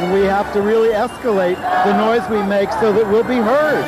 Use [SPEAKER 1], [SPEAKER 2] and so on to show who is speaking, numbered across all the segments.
[SPEAKER 1] and we have to really escalate the noise we make so that we'll be heard.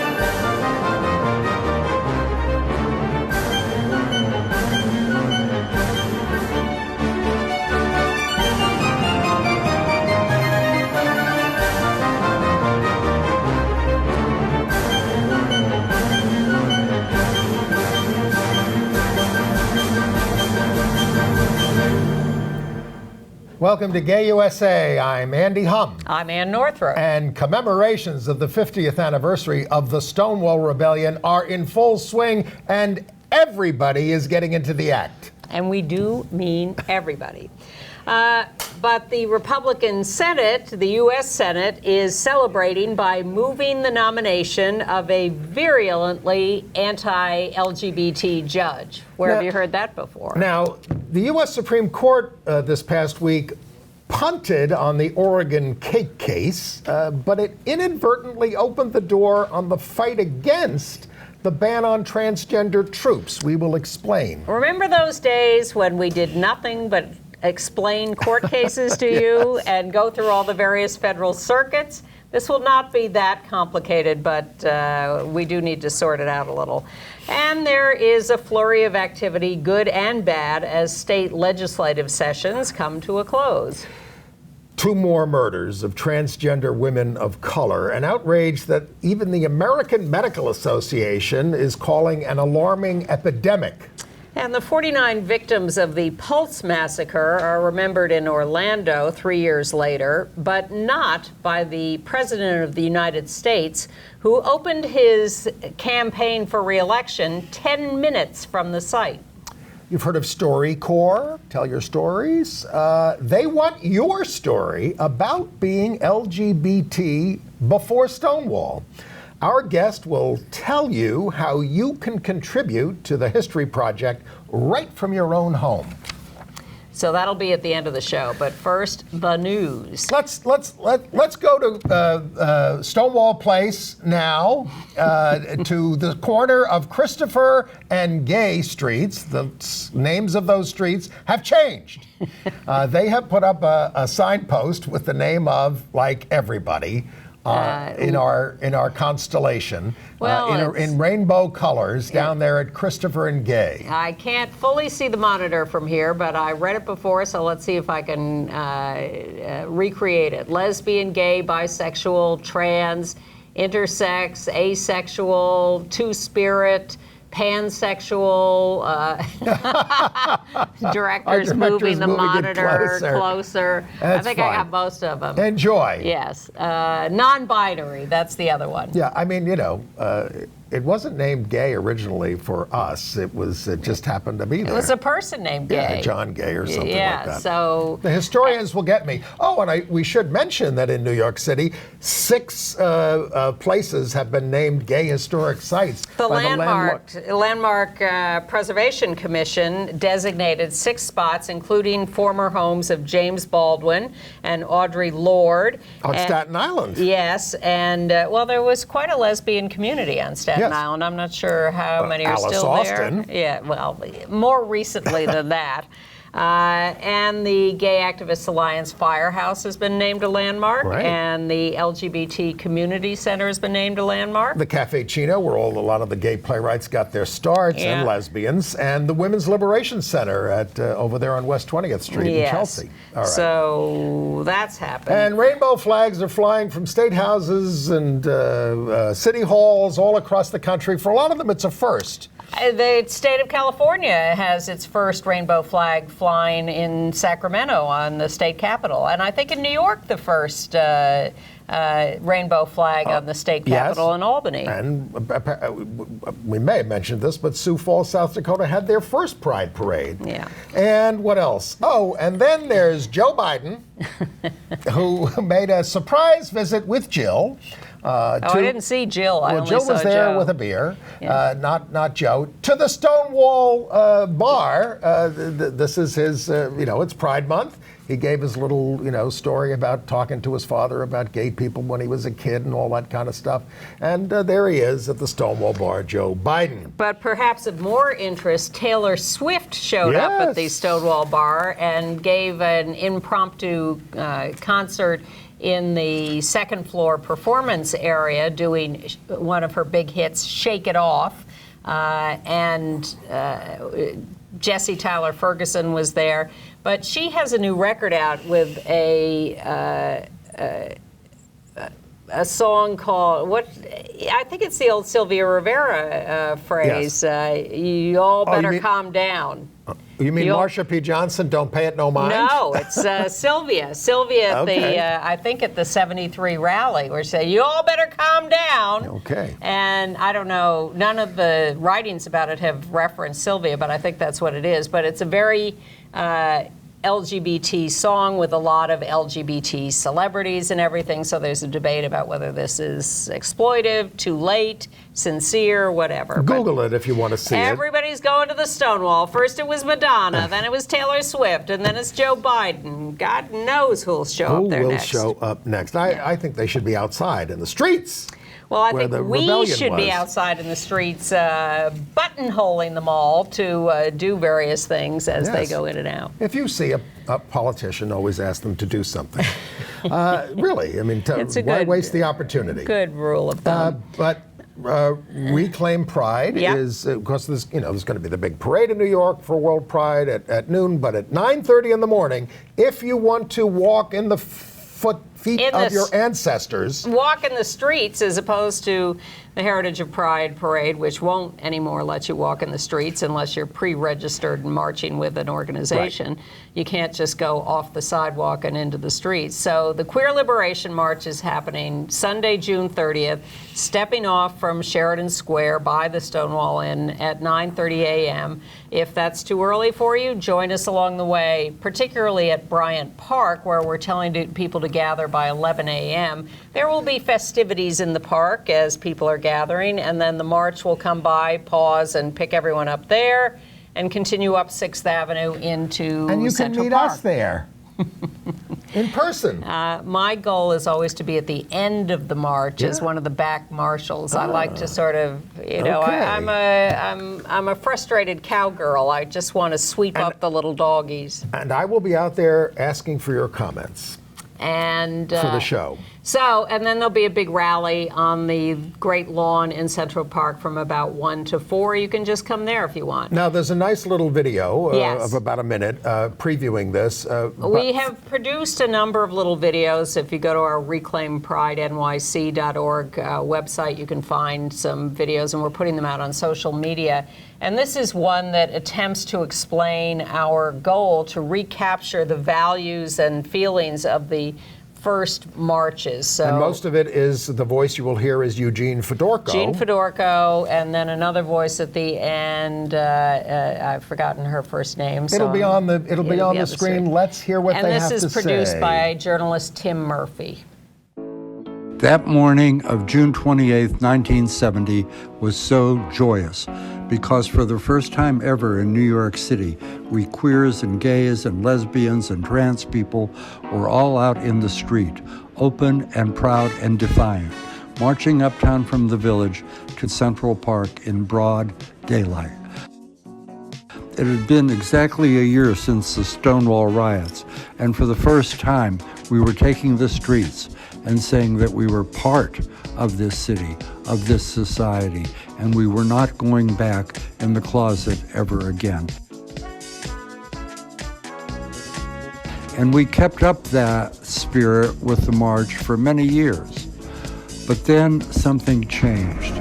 [SPEAKER 2] Welcome to Gay USA. I'm Andy Humm.
[SPEAKER 3] I'm Ann Northrop.
[SPEAKER 2] And commemorations of the 50th anniversary of the Stonewall Rebellion are in full swing, and everybody is getting into the act.
[SPEAKER 3] And we do mean everybody. But the Republican Senate, the U.S. Senate, is celebrating by moving the nomination of a virulently anti-LGBT judge. Where have you heard that before?
[SPEAKER 2] Now, the U.S. Supreme Court this past week punted on the Oregon cake case, but it inadvertently opened the door on the fight against the ban on transgender troops. We will explain.
[SPEAKER 3] Remember those days when we did nothing but explain court cases to you and go through all the various federal circuits? This will not be that complicated, but we do need to sort it out a little. And there is a flurry of activity, good and bad, as state legislative sessions come to a close.
[SPEAKER 2] 2 more murders of transgender women of color, an outrage that even the American Medical Association is calling an alarming epidemic.
[SPEAKER 3] And the 49 victims of the Pulse massacre are remembered in Orlando 3 years later, but not by the President of the United States, who opened his campaign for re-election 10 minutes from the site.
[SPEAKER 2] You've heard of Storycorps, Tell Your Stories. They want your story about being LGBT before Stonewall. Our guest will tell you how you can contribute to the History Project right from your own home.
[SPEAKER 3] So that'll be at the end of the show, but first, the news.
[SPEAKER 2] Let's go to Stonewall Place now, to the corner of Christopher and Gay Streets. The names of those streets have changed. They have put up a signpost with the name of, like, everybody. In our constellation, in rainbow colors down there at Christopher and Gay.
[SPEAKER 3] I can't fully see the monitor from here, but I read it before, so let's see if I can recreate it. Lesbian, gay, bisexual, trans, intersex, asexual, two-spirit, pansexual, directors moving the monitor closer.
[SPEAKER 2] I
[SPEAKER 3] think I got most of them.
[SPEAKER 2] Enjoy.
[SPEAKER 3] Yes. Non-binary, that's the other one.
[SPEAKER 2] Yeah, I mean, it wasn't named Gay originally for us. It just happened to be there.
[SPEAKER 3] It was a person named Gay.
[SPEAKER 2] Yeah, John Gay or something like that.
[SPEAKER 3] Yeah, so
[SPEAKER 2] the historians will get me. Oh, and we should mention that in New York City, 6 places have been named gay historic sites.
[SPEAKER 3] The Landmark Preservation Commission designated 6 spots, including former homes of James Baldwin and Audre Lorde.
[SPEAKER 2] On Staten Island.
[SPEAKER 3] Yes, and there was quite a lesbian community on Staten Island. I'm not sure how many are still
[SPEAKER 2] Austin.
[SPEAKER 3] there. Yeah, well, more recently than that. And the Gay Activists Alliance Firehouse has been named a landmark, and the LGBT Community Center has been named a landmark.
[SPEAKER 2] The Cafe Chino, where a lot of the gay playwrights got their starts, and lesbians, and the Women's Liberation Center at over there on West 20th Street in Chelsea.
[SPEAKER 3] All right. So that's happened.
[SPEAKER 2] And rainbow flags are flying from state houses and city halls all across the country. For a lot of them, it's a first.
[SPEAKER 3] The state of California has its first rainbow flag flying in Sacramento on the state capitol. And I think in New York, the first rainbow flag on the state capitol in Albany.
[SPEAKER 2] And we may have mentioned this, but Sioux Falls, South Dakota had their first Pride Parade.
[SPEAKER 3] Yeah.
[SPEAKER 2] And what else? Oh, and then there's Joe Biden, who made a surprise visit with Jill.
[SPEAKER 3] I didn't see Jill. I only
[SPEAKER 2] Jill
[SPEAKER 3] saw
[SPEAKER 2] was there
[SPEAKER 3] Joe.
[SPEAKER 2] with a beer, not Joe. To the Stonewall bar. This is his, it's Pride Month. He gave his little, story about talking to his father about gay people when he was a kid and all that kind of stuff. And there he is at the Stonewall bar, Joe Biden.
[SPEAKER 3] But perhaps of more interest, Taylor Swift showed up at the Stonewall bar and gave an impromptu concert in the second floor performance area doing one of her big hits, Shake It Off. And Jessie Tyler Ferguson was there. But she has a new record out with a song called, what? I think it's the old Sylvia Rivera phrase,
[SPEAKER 2] Yes.
[SPEAKER 3] You all better calm down.
[SPEAKER 2] You mean Marsha P. Johnson, don't pay it no mind?
[SPEAKER 3] No, it's Sylvia. Sylvia at
[SPEAKER 2] Okay.
[SPEAKER 3] I think at the 73 rally, where she said, you all better calm down.
[SPEAKER 2] Okay.
[SPEAKER 3] And I don't know, none of the writings about it have referenced Sylvia, but I think that's what it is. But it's a very LGBT song with a lot of LGBT celebrities and everything, so there's a debate about whether this is exploitive, too late, sincere, whatever.
[SPEAKER 2] Google it if you want to see it.
[SPEAKER 3] Everybody's going to the Stonewall. First it was Madonna, then it was Taylor Swift, and then it's Joe Biden. God knows who'll show up there next.
[SPEAKER 2] Who will show up next? I think they should be outside in the streets.
[SPEAKER 3] Well, I
[SPEAKER 2] where
[SPEAKER 3] think
[SPEAKER 2] the
[SPEAKER 3] we
[SPEAKER 2] rebellion
[SPEAKER 3] should be
[SPEAKER 2] was.
[SPEAKER 3] outside in the streets buttonholing them all to do various things as they
[SPEAKER 2] Yes.
[SPEAKER 3] go in and out.
[SPEAKER 2] If you see a politician, always ask them to do something. Really, I mean,
[SPEAKER 3] It's a
[SPEAKER 2] why
[SPEAKER 3] good-
[SPEAKER 2] waste the opportunity?
[SPEAKER 3] Good rule of thumb.
[SPEAKER 2] But Reclaim Pride
[SPEAKER 3] Yeah.
[SPEAKER 2] is, of course, there's going to be the big parade in New York for World Pride at noon, but at 9:30 in the morning, if you want to walk in the feet
[SPEAKER 3] In
[SPEAKER 2] of
[SPEAKER 3] the
[SPEAKER 2] your ancestors,
[SPEAKER 3] Walk in the streets as opposed to the Heritage of Pride parade, which won't anymore let you walk in the streets unless you're pre-registered and marching with an organization. You can't just go off the sidewalk and into the streets. So the Queer Liberation March is happening Sunday, June 30th, stepping off from Sheridan Square by the Stonewall Inn at 9:30 a.m. If that's too early for you, join us along the way, particularly at Bryant Park, where we're telling people to gather by 11 a.m. There will be festivities in the park as people are gathering, and then the march will come by, pause, and pick everyone up there, and continue up 6th Avenue into
[SPEAKER 2] and you can
[SPEAKER 3] Central
[SPEAKER 2] meet
[SPEAKER 3] Park.
[SPEAKER 2] us there in person.
[SPEAKER 3] My goal is always to be at the end of the march as
[SPEAKER 2] Yeah.
[SPEAKER 3] one of the back marshals. I like to sort of, you know,
[SPEAKER 2] Okay.
[SPEAKER 3] I'm a frustrated cowgirl. I just want to sweep up the little doggies.
[SPEAKER 2] And I will be out there asking for your comments
[SPEAKER 3] And
[SPEAKER 2] for the show.
[SPEAKER 3] So, and then there'll be a big rally on the Great Lawn in Central Park from about 1 to 4. You can just come there if you want.
[SPEAKER 2] Now, there's a nice little video
[SPEAKER 3] Yes.
[SPEAKER 2] of about a minute previewing this.
[SPEAKER 3] We have produced a number of little videos. If you go to our reclaimprideny.org website, you can find some videos, and we're putting them out on social media. And this is one that attempts to explain our goal to recapture the values and feelings of the first marches. So
[SPEAKER 2] And most of it is, the voice you will hear is Eugene Fedorko.
[SPEAKER 3] Jean Fedorko, and then another voice at the end. I've forgotten her first name. So
[SPEAKER 2] It'll be on the
[SPEAKER 3] the
[SPEAKER 2] screen. Let's hear what
[SPEAKER 3] And
[SPEAKER 2] they
[SPEAKER 3] this
[SPEAKER 2] have to say.
[SPEAKER 3] is produced by journalist Tim Murphy.
[SPEAKER 4] That morning of June 28, 1970 was so joyous because for the first time ever in New York City, we queers and gays and lesbians and trans people were all out in the street, open and proud and defiant, marching uptown from the Village to Central Park in broad daylight. It had been exactly a year since the Stonewall riots, and for the first time, we were taking the streets and saying that we were part of this city, of this society, and we were not going back in the closet ever again. And we kept up that spirit with the march for many years. But then something changed.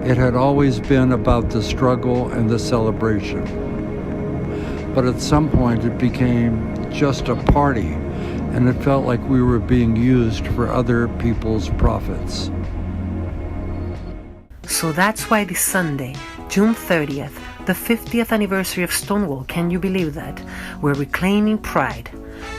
[SPEAKER 4] It had always been about the struggle and the celebration. But at some point it became just a party, and it felt like we were being used for other people's profits.
[SPEAKER 5] So that's why this Sunday, June 30th, the 50th anniversary of Stonewall, can you believe that? We're reclaiming pride.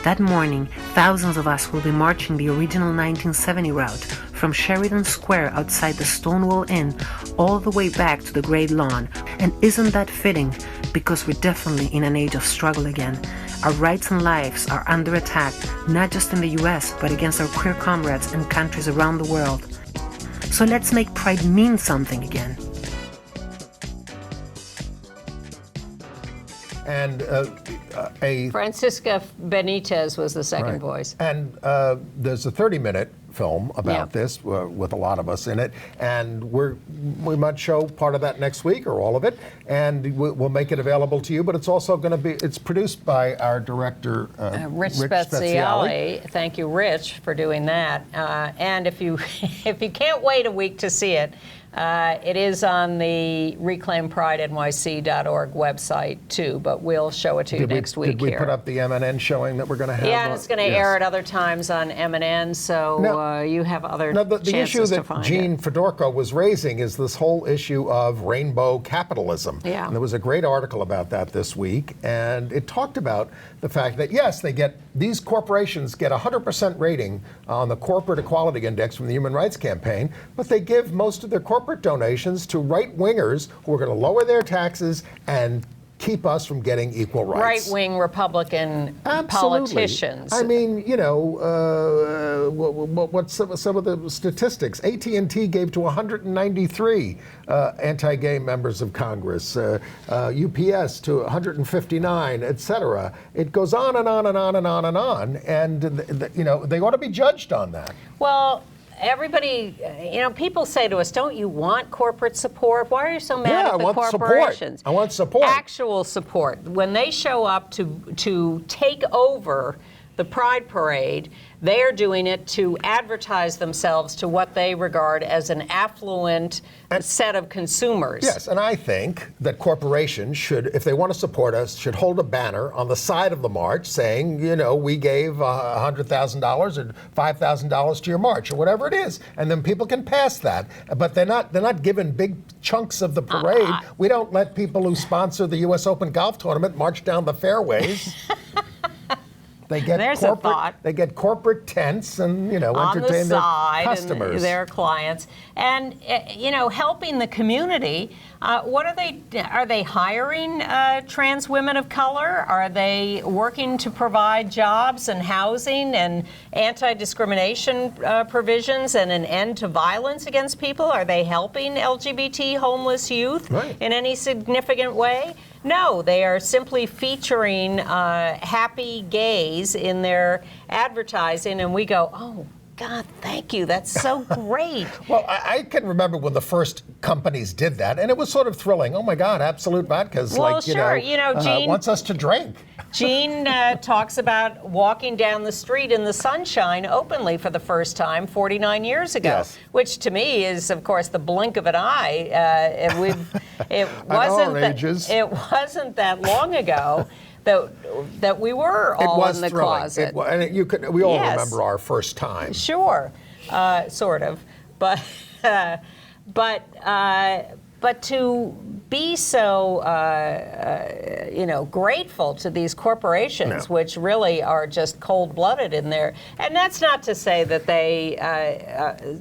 [SPEAKER 5] That morning, thousands of us will be marching the original 1970 route from Sheridan Square outside the Stonewall Inn all the way back to the Great Lawn. And isn't that fitting? Because we're definitely in an age of struggle again. Our rights and lives are under attack, not just in the US, but against our queer comrades in countries around the world. So let's make pride mean something again.
[SPEAKER 2] And a
[SPEAKER 3] Francisca Benitez was the second
[SPEAKER 2] right.
[SPEAKER 3] voice.
[SPEAKER 2] And there's a 30-minute film about this with a lot of us in it, and we might show part of that next week or all of it, and we'll make it available to you. But it's also going to be produced by our director
[SPEAKER 3] Rich Speziale. Thank you, Rich, for doing that. And if you if you can't wait a week to see it, it is on the ReclaimPrideNYC.org website too, but we'll show it to you next week.
[SPEAKER 2] Did we put up the MNN showing that we're going to have?
[SPEAKER 3] Yeah, and it's going to air at other times on MNN, so you have other chances
[SPEAKER 2] the issue
[SPEAKER 3] to find
[SPEAKER 2] that Gene
[SPEAKER 3] it.
[SPEAKER 2] Fedorko was raising is this whole issue of rainbow capitalism.
[SPEAKER 3] Yeah.
[SPEAKER 2] And there was a great article about that this week, and it talked about the fact that, yes, these corporations get 100% rating on the Corporate Equality Index from the Human Rights Campaign, but they give most of their corporate donations to right-wingers who are going to lower their taxes and keep us from getting equal rights.
[SPEAKER 3] Right-wing Republican politicians.
[SPEAKER 2] I mean, what's some of the statistics? AT&T gave to 193 anti-gay members of Congress, UPS to 159, et cetera. It goes on and on and on and on and on, and they ought to be judged on that.
[SPEAKER 3] Well, everybody, people say to us, don't you want corporate support? Why are you so mad at the corporations?
[SPEAKER 2] I want support.
[SPEAKER 3] Actual support. When they show up to take over the Pride Parade, they are doing it to advertise themselves to what they regard as an affluent set of consumers.
[SPEAKER 2] Yes, and I think that corporations should, if they want to support us, should hold a banner on the side of the march saying, we gave $100,000 or $5,000 to your march or whatever it is, and then people can pass that. But they're not given big chunks of the parade. We don't let people who sponsor the U.S. Open golf tournament march down the fairways. They get corporate tents and entertain their customers,
[SPEAKER 3] and their clients, and helping the community. What are they? Are they hiring trans women of color? Are they working to provide jobs and housing and anti-discrimination provisions and an end to violence against people? Are they helping LGBT homeless youth in any significant way? No, they are simply featuring happy gays in their advertising, and we go, oh, God, thank you. That's so great.
[SPEAKER 2] Well, I can remember when the first companies did that, and it was sort of thrilling. Oh, my God, Absolute Vodka's
[SPEAKER 3] Gene
[SPEAKER 2] wants us to drink.
[SPEAKER 3] Gene talks about walking down the street in the sunshine openly for the first time 49 years ago, which to me is, of course, the blink of an eye. It wasn't that long long ago that we were all in the closet.
[SPEAKER 2] We all remember our first time.
[SPEAKER 3] Sure, sort of, but to be so grateful to these corporations, which really are just cold-blooded in there, and that's not to say that they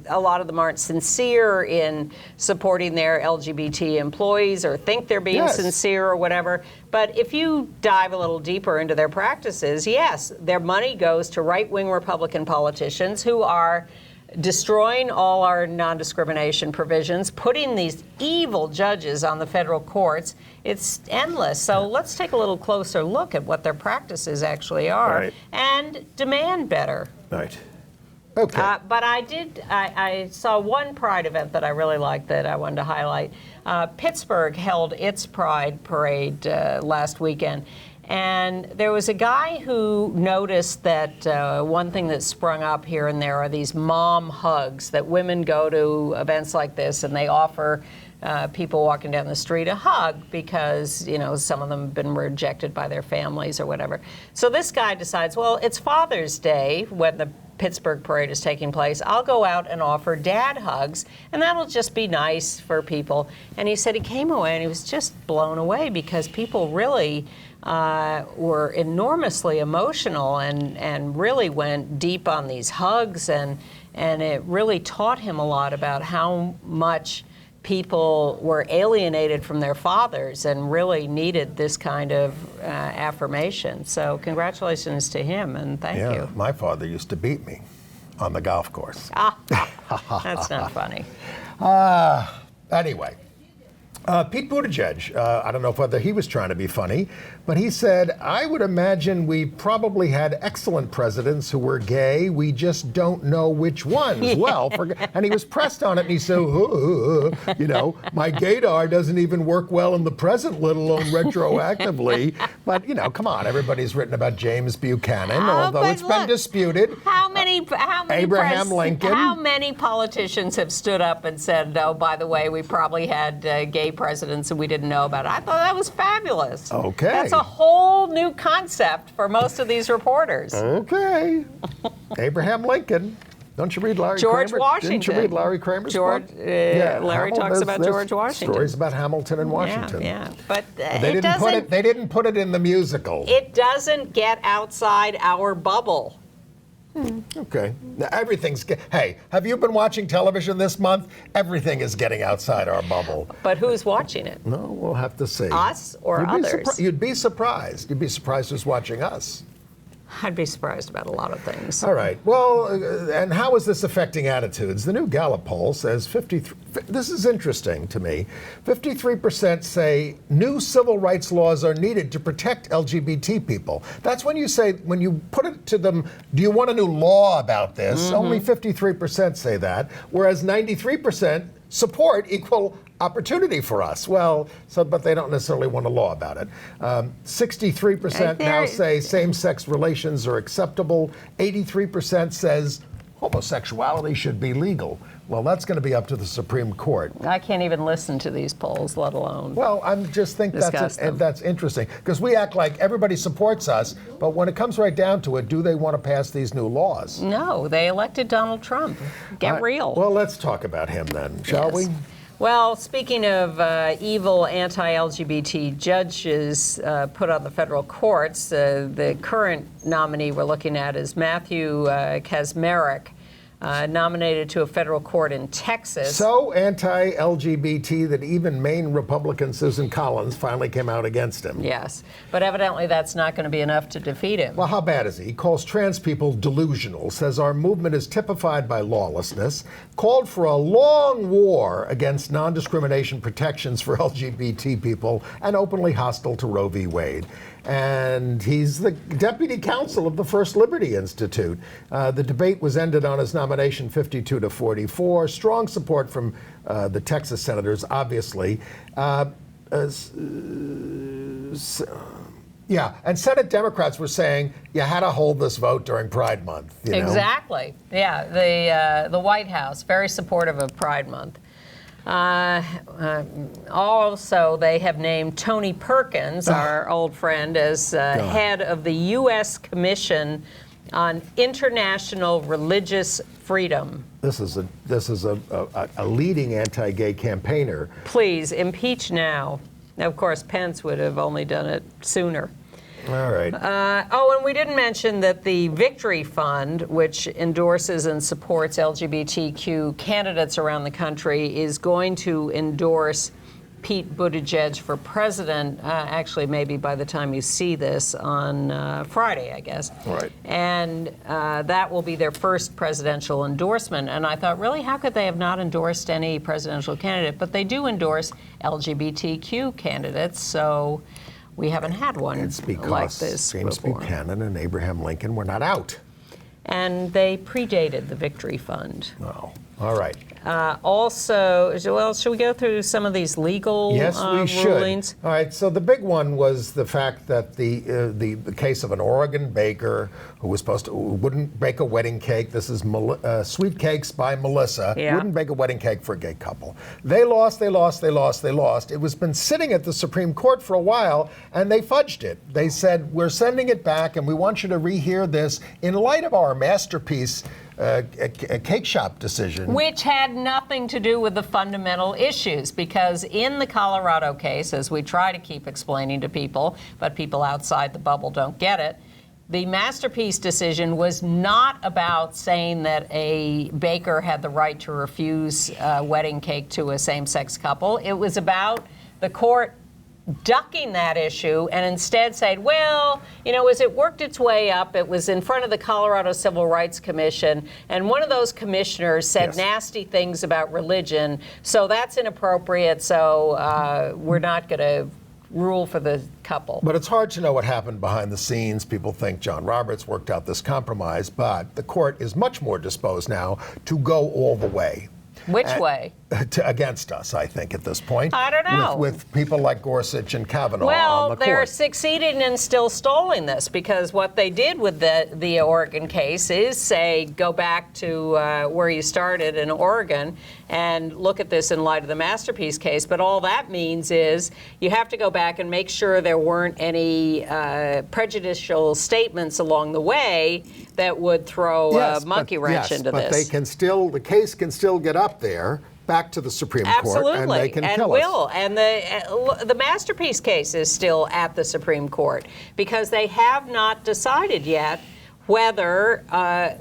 [SPEAKER 3] a lot of them aren't sincere in supporting their LGBT employees or think they're being sincere or whatever. But if you dive a little deeper into their practices, yes, their money goes to right-wing Republican politicians who are destroying all our non-discrimination provisions, putting these evil judges on the federal courts. It's endless. So let's take a little closer look at what their practices actually are and demand better.
[SPEAKER 2] Right. Okay.
[SPEAKER 3] But I saw one Pride event that I really liked that I wanted to highlight. Pittsburgh held its Pride Parade last weekend. And there was a guy who noticed that one thing that sprung up here and there are these mom hugs, that women go to events like this and they offer people walking down the street a hug because, some of them have been rejected by their families or whatever. So this guy decides, well, it's Father's Day when the Pittsburgh Parade is taking place. I'll go out and offer dad hugs, and that'll just be nice for people. And he said he came away and he was just blown away because people really were enormously emotional and really went deep on these hugs, and it really taught him a lot about how much people were alienated from their fathers and really needed this kind of affirmation. So congratulations to him, and thank you.
[SPEAKER 2] My father used to beat me on the golf course.
[SPEAKER 3] That's not funny.
[SPEAKER 2] Anyway, Pete Buttigieg, I don't know whether he was trying to be funny, but he said, I would imagine we probably had excellent presidents who were gay. We just don't know which ones. Well, and he was pressed on it, and he said, my gaydar doesn't even work well in the present, let alone retroactively. But, come on, everybody's written about James Buchanan, although it's been disputed.
[SPEAKER 3] How many
[SPEAKER 2] Abraham Lincoln.
[SPEAKER 3] How many politicians have stood up and said, oh, by the way, we probably had gay presidents and we didn't know about it? I thought that was fabulous.
[SPEAKER 2] Okay.
[SPEAKER 3] That's a whole new concept for most of these reporters.
[SPEAKER 2] Okay. Abraham Lincoln. Don't you read Larry
[SPEAKER 3] George
[SPEAKER 2] Kramer?
[SPEAKER 3] Washington.
[SPEAKER 2] Didn't you read Larry Kramer's book?
[SPEAKER 3] Larry talks about George Washington.
[SPEAKER 2] Stories about Hamilton and Washington.
[SPEAKER 3] Yeah. But
[SPEAKER 2] they didn't put it in the musical.
[SPEAKER 3] It doesn't get outside our bubble.
[SPEAKER 2] Okay. Now, hey, have you been watching television this month? Everything is getting outside our bubble.
[SPEAKER 3] But who's watching it?
[SPEAKER 2] No, we'll have to see.
[SPEAKER 3] Us or others?
[SPEAKER 2] You'd be surprised. You'd be surprised who's watching us.
[SPEAKER 3] I'd be surprised about a lot of things.
[SPEAKER 2] All right. Well, and how is this affecting attitudes? The new Gallup poll says this is interesting to me. 53% say new civil rights laws are needed to protect LGBT people. That's when you put it to them, do you want a new law about this? Mm-hmm. Only 53% say that, whereas 93% support equal opportunity for us. Well, but they don't necessarily want a law about it. 63% now say same-sex relations are acceptable. 83% says homosexuality should be legal. Well, that's going to be up to the Supreme Court.
[SPEAKER 3] I can't even listen to these polls, let alone.
[SPEAKER 2] Well, I just think that's interesting because we act like everybody supports us, but when it comes right down to it, do they want to pass these new laws?
[SPEAKER 3] No, they elected Donald Trump. Get real.
[SPEAKER 2] Well, let's talk about him then, shall we?
[SPEAKER 3] Well, speaking of evil anti-LGBT judges put on the federal courts, the current nominee we're looking at is Matthew Kacsmaryk, nominated to a federal court in Texas.
[SPEAKER 2] So anti-LGBT that even Maine Republican Susan Collins finally came out against him.
[SPEAKER 3] Yes, but evidently that's not going to be enough to defeat him.
[SPEAKER 2] Well, how bad is he? He calls trans people delusional, says our movement is typified by lawlessness, called for a long war against non-discrimination protections for LGBT people, and openly hostile to Roe v. Wade. And he's the deputy counsel of the First Liberty Institute. The debate was ended on his nomination 52-44. Strong support from the Texas senators, obviously. Yeah, and Senate Democrats were saying you had to hold this vote during Pride Month. You know?
[SPEAKER 3] Exactly. Yeah, the White House, very supportive of Pride Month. Also, they have named Tony Perkins, our old friend, as head of the U.S. Commission on International Religious Freedom.
[SPEAKER 2] This is a leading anti-gay campaigner.
[SPEAKER 3] Please impeach now. Now, of course, Pence would have only done it sooner.
[SPEAKER 2] All right.
[SPEAKER 3] And we didn't mention that the Victory Fund, which endorses and supports LGBTQ candidates around the country, is going to endorse Pete Buttigieg for president, actually maybe by the time you see this on Friday, I guess.
[SPEAKER 2] Right.
[SPEAKER 3] And that will be their first presidential endorsement. And I thought, really, how could they have not endorsed any presidential candidate? But they do endorse LGBTQ candidates, so we haven't had one like this
[SPEAKER 2] James
[SPEAKER 3] before.
[SPEAKER 2] Buchanan and Abraham Lincoln were not out.
[SPEAKER 3] And they predated the Victory Fund.
[SPEAKER 2] Oh, all right.
[SPEAKER 3] Also, well, should we go through some of these legal
[SPEAKER 2] yes, we should.
[SPEAKER 3] rulings?
[SPEAKER 2] All right, so the big one was the fact that the case of an Oregon baker who wouldn't bake a wedding cake. This is Sweet Cakes by Melissa.
[SPEAKER 3] Yeah.
[SPEAKER 2] Wouldn't bake a wedding cake for a gay couple. They lost. It was been sitting at the Supreme Court for a while, and they fudged it. They said, we're sending it back, and we want you to rehear this in light of our masterpiece a cake shop decision.
[SPEAKER 3] Which had nothing to do with the fundamental issues, because in the Colorado case, as we try to keep explaining to people, but people outside the bubble don't get it, the masterpiece decision was not about saying that a baker had the right to refuse a wedding cake to a same-sex couple. It was about the court ducking that issue and instead said, well, as it worked its way up, it was in front of the Colorado Civil Rights Commission, and one of those commissioners said nasty things about religion, so that's inappropriate, so we're not going to rule for the couple.
[SPEAKER 2] But it's hard to know what happened behind the scenes. People think John Roberts worked out this compromise, but the court is much more disposed now to go all the way.
[SPEAKER 3] Which way?
[SPEAKER 2] Against us, I think, at this point.
[SPEAKER 3] I don't know.
[SPEAKER 2] With people like Gorsuch and Kavanaugh
[SPEAKER 3] well,
[SPEAKER 2] on the
[SPEAKER 3] they're
[SPEAKER 2] court.
[SPEAKER 3] succeeding in still stalling this, because what they did with the Oregon case is say, go back to where you started in Oregon and look at this in light of the Masterpiece case. But all that means is you have to go back and make sure there weren't any prejudicial statements along the way that would throw a monkey wrench into
[SPEAKER 2] but
[SPEAKER 3] this.
[SPEAKER 2] the case can still get up there, back to the Supreme Court, and they can kill us.
[SPEAKER 3] And the Masterpiece case is still at the Supreme Court because they have not decided yet whether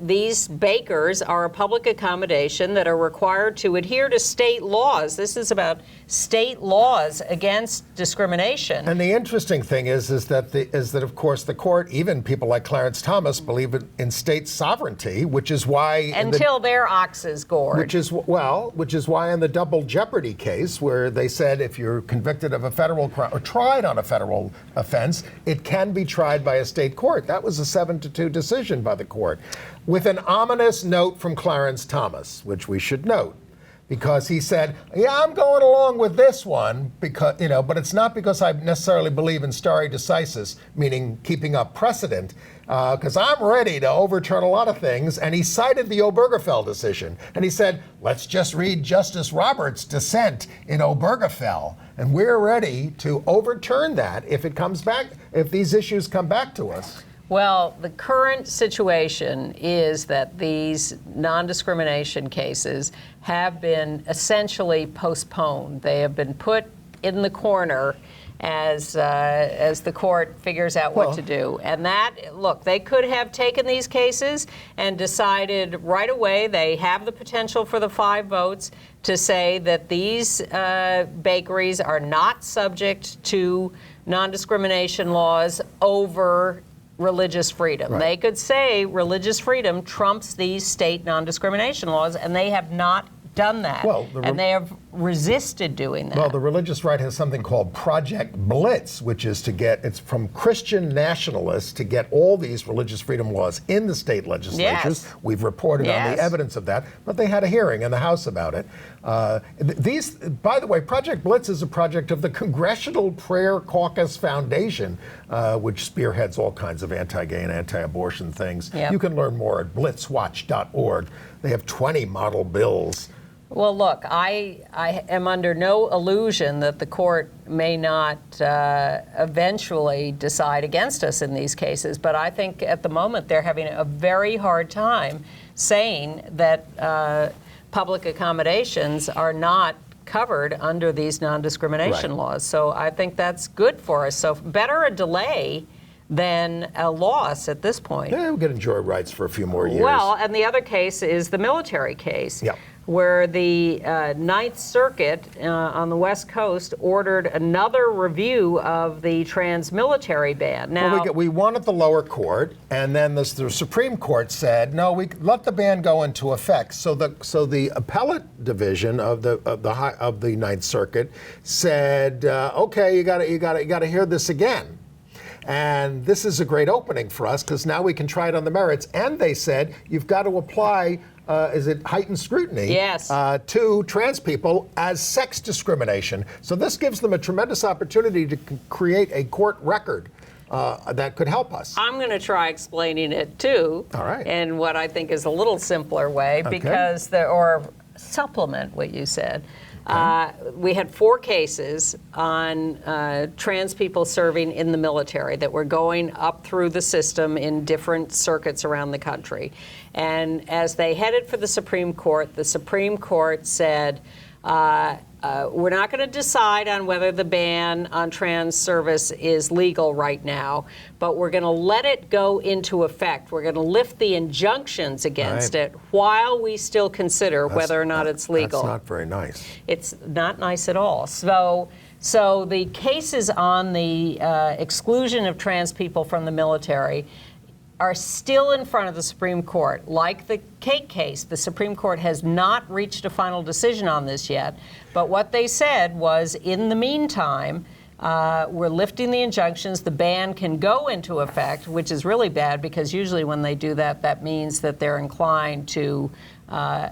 [SPEAKER 3] these bakers are a public accommodation that are required to adhere to state laws. This is about state laws against discrimination.
[SPEAKER 2] And the interesting thing is that of course the court, even people like Clarence Thomas, believe in state sovereignty, which is why
[SPEAKER 3] until their ox is gored.
[SPEAKER 2] Which is why in the double jeopardy case, where they said if you're convicted of a federal crime or tried on a federal offense, it can be tried by a state court. That was a 7-2 decision by the court, with an ominous note from Clarence Thomas, which we should note, because he said, yeah, I'm going along with this one, because but it's not because I necessarily believe in stare decisis, meaning keeping up precedent, because I'm ready to overturn a lot of things. And he cited the Obergefell decision, and he said, let's just read Justice Roberts' dissent in Obergefell, and we're ready to overturn that if it comes back, if these issues come back to us.
[SPEAKER 3] Well, the current situation is that these non-discrimination cases have been essentially postponed. They have been put in the corner as the court figures out what to do. And they could have taken these cases and decided right away, they have the potential for the 5 votes to say that these bakeries are not subject to non-discrimination laws over religious freedom.
[SPEAKER 2] Right.
[SPEAKER 3] They could say religious freedom trumps these state non-discrimination laws, and they have not done that. And they have resisted doing that.
[SPEAKER 2] Well, the religious right has something called Project Blitz, which is it's from Christian nationalists to get all these religious freedom laws in the state legislatures.
[SPEAKER 3] Yes.
[SPEAKER 2] We've reported on the evidence of that, but they had a hearing in the House about it. By the way, Project Blitz is a project of the Congressional Prayer Caucus Foundation, which spearheads all kinds of anti-gay and anti-abortion things.
[SPEAKER 3] Yep.
[SPEAKER 2] You can learn more at blitzwatch.org. They have 20 model bills.
[SPEAKER 3] Well, look, I am under no illusion that the court may not eventually decide against us in these cases, but I think at the moment they're having a very hard time saying that public accommodations are not covered under these non-discrimination laws. So I think that's good for us. So better a delay than a loss at this point.
[SPEAKER 2] Yeah, we could enjoy rights for a few more years.
[SPEAKER 3] Well, and the other case is the military case, where the Ninth Circuit on the West Coast ordered another review of the trans-military ban. Now,
[SPEAKER 2] we won at the lower court, and then the Supreme Court said, no, we let the ban go into effect. So the appellate division of the Ninth Circuit said, okay, you got to hear this again. And this is a great opening for us because now we can try it on the merits. And they said you've got to apply, heightened scrutiny to trans people as sex discrimination. So this gives them a tremendous opportunity to create a court record that could help us.
[SPEAKER 3] I'm going to try explaining it too.
[SPEAKER 2] All right.
[SPEAKER 3] In what I think is a little simpler way, because or supplement what you said. We had 4 cases on trans people serving in the military that were going up through the system in different circuits around the country. And as they headed for the Supreme Court said, we're not going to decide on whether the ban on trans service is legal right now, but we're going to let it go into effect. We're going to lift the injunctions against it while we still consider whether or not it's legal.
[SPEAKER 2] That's not very nice.
[SPEAKER 3] It's not nice at all. So So the cases on the exclusion of trans people from the military are still in front of the Supreme Court. Like the Cake case, the Supreme Court has not reached a final decision on this yet. But what they said was, in the meantime, we're lifting the injunctions. The ban can go into effect, which is really bad because usually when they do that, that means that they're inclined to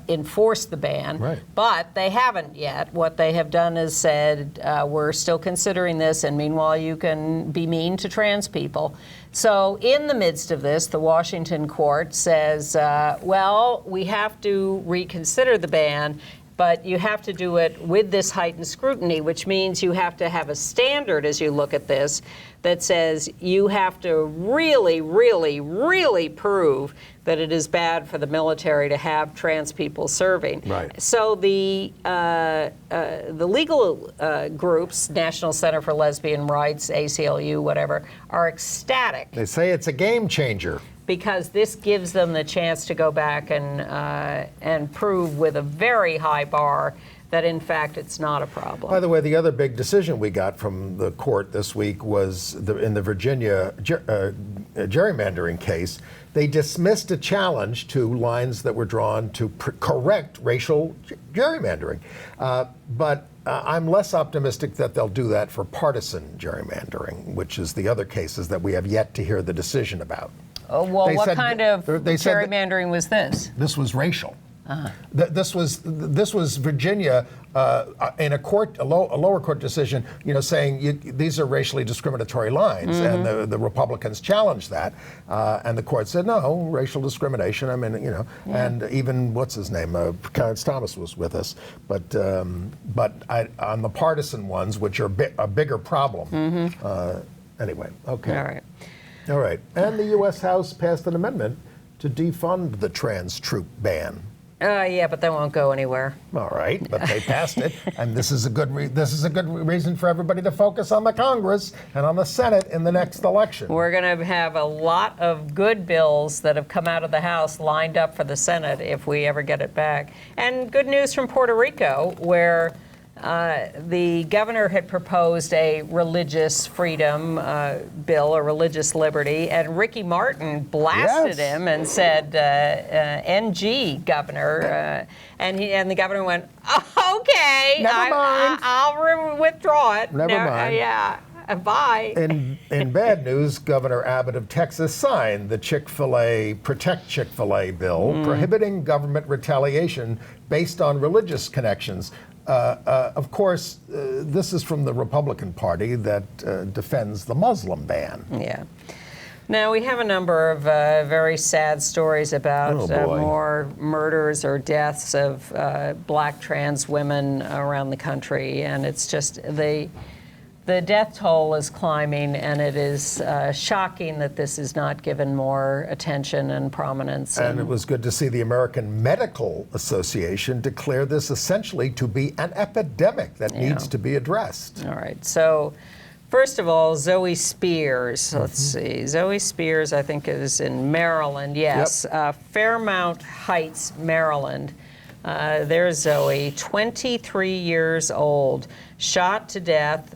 [SPEAKER 3] enforce the ban.
[SPEAKER 2] Right.
[SPEAKER 3] But they haven't yet. What they have done is said, we're still considering this, and meanwhile you can be mean to trans people. So in the midst of this, the Washington court says, well, we have to reconsider the ban, but you have to do it with this heightened scrutiny, which means you have to have a standard as you look at this that says you have to really, really, really prove that it is bad for the military to have trans people serving.
[SPEAKER 2] Right.
[SPEAKER 3] So the legal groups, National Center for Lesbian Rights, ACLU, whatever, are ecstatic.
[SPEAKER 2] They say it's a game changer.
[SPEAKER 3] Because this gives them the chance to go back and prove with a very high bar that, in fact, it's not a problem.
[SPEAKER 2] By the way, the other big decision we got from the court this week was in the Virginia gerrymandering case. They dismissed a challenge to lines that were drawn to correct racial gerrymandering. But I'm less optimistic that they'll do that for partisan gerrymandering, which is the other cases that we have yet to hear the decision about.
[SPEAKER 3] Oh, well,
[SPEAKER 2] They
[SPEAKER 3] what
[SPEAKER 2] said-
[SPEAKER 3] kind of
[SPEAKER 2] they said that-
[SPEAKER 3] gerrymandering was this?
[SPEAKER 2] This was racial. This was Virginia in a lower court decision, saying these are racially discriminatory lines, and the Republicans challenged that, and the court said no, racial discrimination. I mean, and even what's his name, Clarence Thomas was with us, but on the partisan ones, which are a bigger problem. Anyway, okay. All right. And the U.S. House passed an amendment to defund the trans troop ban.
[SPEAKER 3] Yeah, but that won't go anywhere.
[SPEAKER 2] All right, but they passed it, and this is a good reason for everybody to focus on the Congress and on the Senate in the next election.
[SPEAKER 3] We're going to have a lot of good bills that have come out of the House lined up for the Senate if we ever get it back. And good news from Puerto Rico, where the governor had proposed a religious freedom bill, a religious liberty, and Ricky Martin blasted him and said, "NG, governor," and the governor went, oh, "Okay,
[SPEAKER 2] Never mind.
[SPEAKER 3] I'll withdraw it."
[SPEAKER 2] Never mind.
[SPEAKER 3] Yeah. Bye.
[SPEAKER 2] In bad news, Governor Abbott of Texas signed the Protect Chick-fil-A bill, prohibiting government retaliation based on religious connections. Of course, this is from the Republican Party that defends the Muslim ban.
[SPEAKER 3] Yeah. Now, we have a number of very sad stories about more murders or deaths of black trans women around the country, and it's just the death toll is climbing, and it is shocking that this is not given more attention and prominence.
[SPEAKER 2] And it was good to see the American Medical Association declare this essentially to be an epidemic that needs to be addressed.
[SPEAKER 3] All right. So, first of all, Zoe Spears. Let's see. Zoe Spears, I think, is in Maryland. Yes.
[SPEAKER 2] Yep.
[SPEAKER 3] Fairmount Heights, Maryland. There's Zoe, 23 years old, shot to death,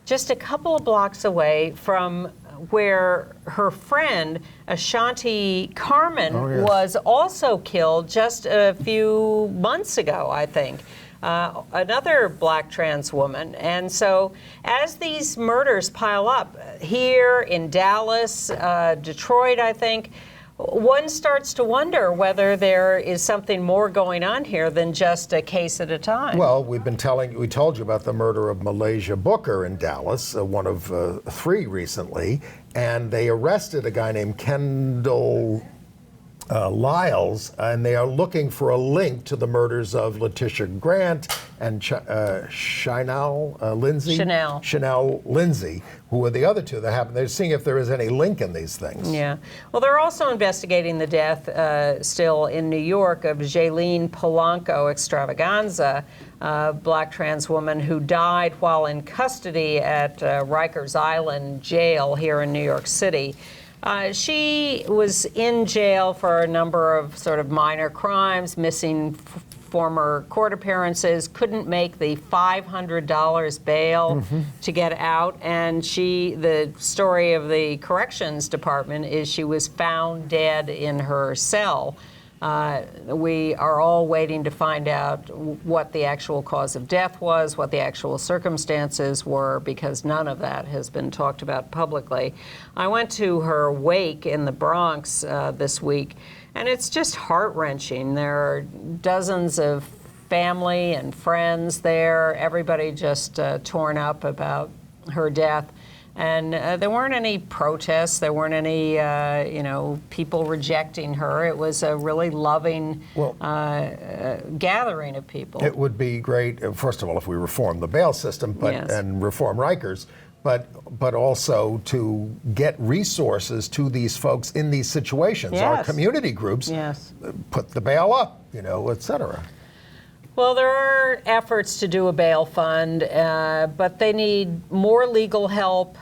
[SPEAKER 3] just a couple of blocks away from where her friend, Ashanti Carmen, was also killed just a few months ago, I think. Another black trans woman. And so as these murders pile up here in Dallas, Detroit, I think, one starts to wonder whether there is something more going on here than just a case at a time.
[SPEAKER 2] Well, we told you about the murder of Malaysia Booker in Dallas, one of 3 recently, and they arrested a guy named Kendall Lyles, and they are looking for a link to the murders of Letitia Grant and Chanel Lindsay, who were the other 2 that happened. They're seeing if there is any link in these things.
[SPEAKER 3] Yeah. Well, they're also investigating the death still in New York of Jaylene Polanco Extravaganza, a black trans woman who died while in custody at Rikers Island Jail here in New York City. She was in jail for a number of sort of minor crimes, missing former court appearances, couldn't make the $500 bail to get out. And the story of the corrections department is she was found dead in her cell. We are all waiting to find out what the actual cause of death was, what the actual circumstances were, because none of that has been talked about publicly. I went to her wake in the Bronx this week, and it's just heart-wrenching. There are dozens of family and friends there, everybody just torn up about her death. And there weren't any protests. There weren't any, people rejecting her. It was a really loving gathering of people.
[SPEAKER 2] It would be great, first of all, if we reform the bail system, and reform Rikers, but also to get resources to these folks in these situations.
[SPEAKER 3] Yes.
[SPEAKER 2] Our community groups put the bail up, et cetera.
[SPEAKER 3] Well, there are efforts to do a bail fund, but they need more legal help,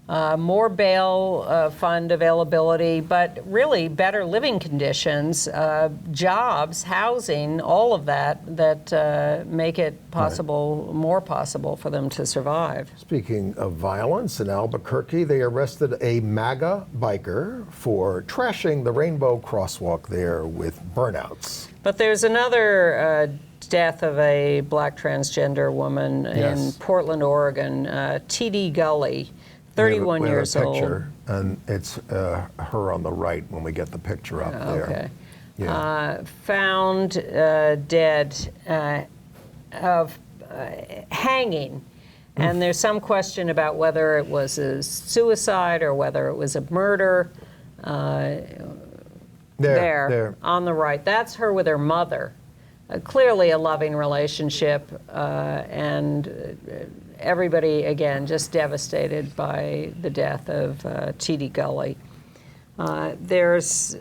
[SPEAKER 3] more bail fund availability, but really better living conditions, jobs, housing, all of that make it possible, more possible for them to survive.
[SPEAKER 2] Speaking of violence, in Albuquerque, they arrested a MAGA biker for trashing the Rainbow Crosswalk there with burnouts.
[SPEAKER 3] But there's another death of a black transgender woman in Portland, Oregon, T.D. Gully, 31 years old.
[SPEAKER 2] Picture, and it's her on the right when we get the picture up there.
[SPEAKER 3] Okay.
[SPEAKER 2] Yeah.
[SPEAKER 3] Found dead of hanging. And there's some question about whether it was a suicide or whether it was a murder. There, on the right. That's her with her mother. Clearly a loving relationship, and everybody, again, just devastated by the death of T.D. Gully. There's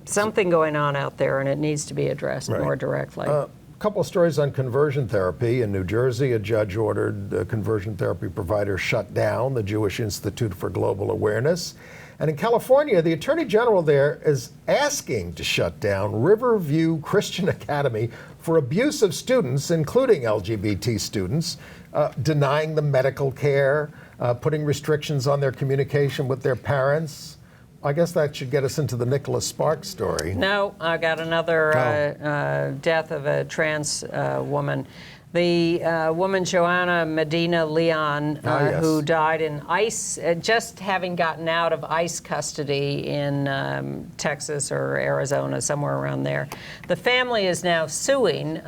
[SPEAKER 3] something going on out there, and it needs to be addressed more directly.
[SPEAKER 2] A couple of stories on conversion therapy. In New Jersey, a judge ordered a conversion therapy provider shut down, the Jewish Institute for Global Awareness. And in California, the Attorney General there is asking to shut down Riverview Christian Academy for abuse of students, including LGBT students, denying them medical care, putting restrictions on their communication with their parents. I guess that should get us into the Nicholas Sparks story.
[SPEAKER 3] No, I got another death of a trans woman. The woman, Joanna Medina Leon, who died in ICE, just having gotten out of ICE custody in Texas or Arizona, somewhere around there. The family is now suing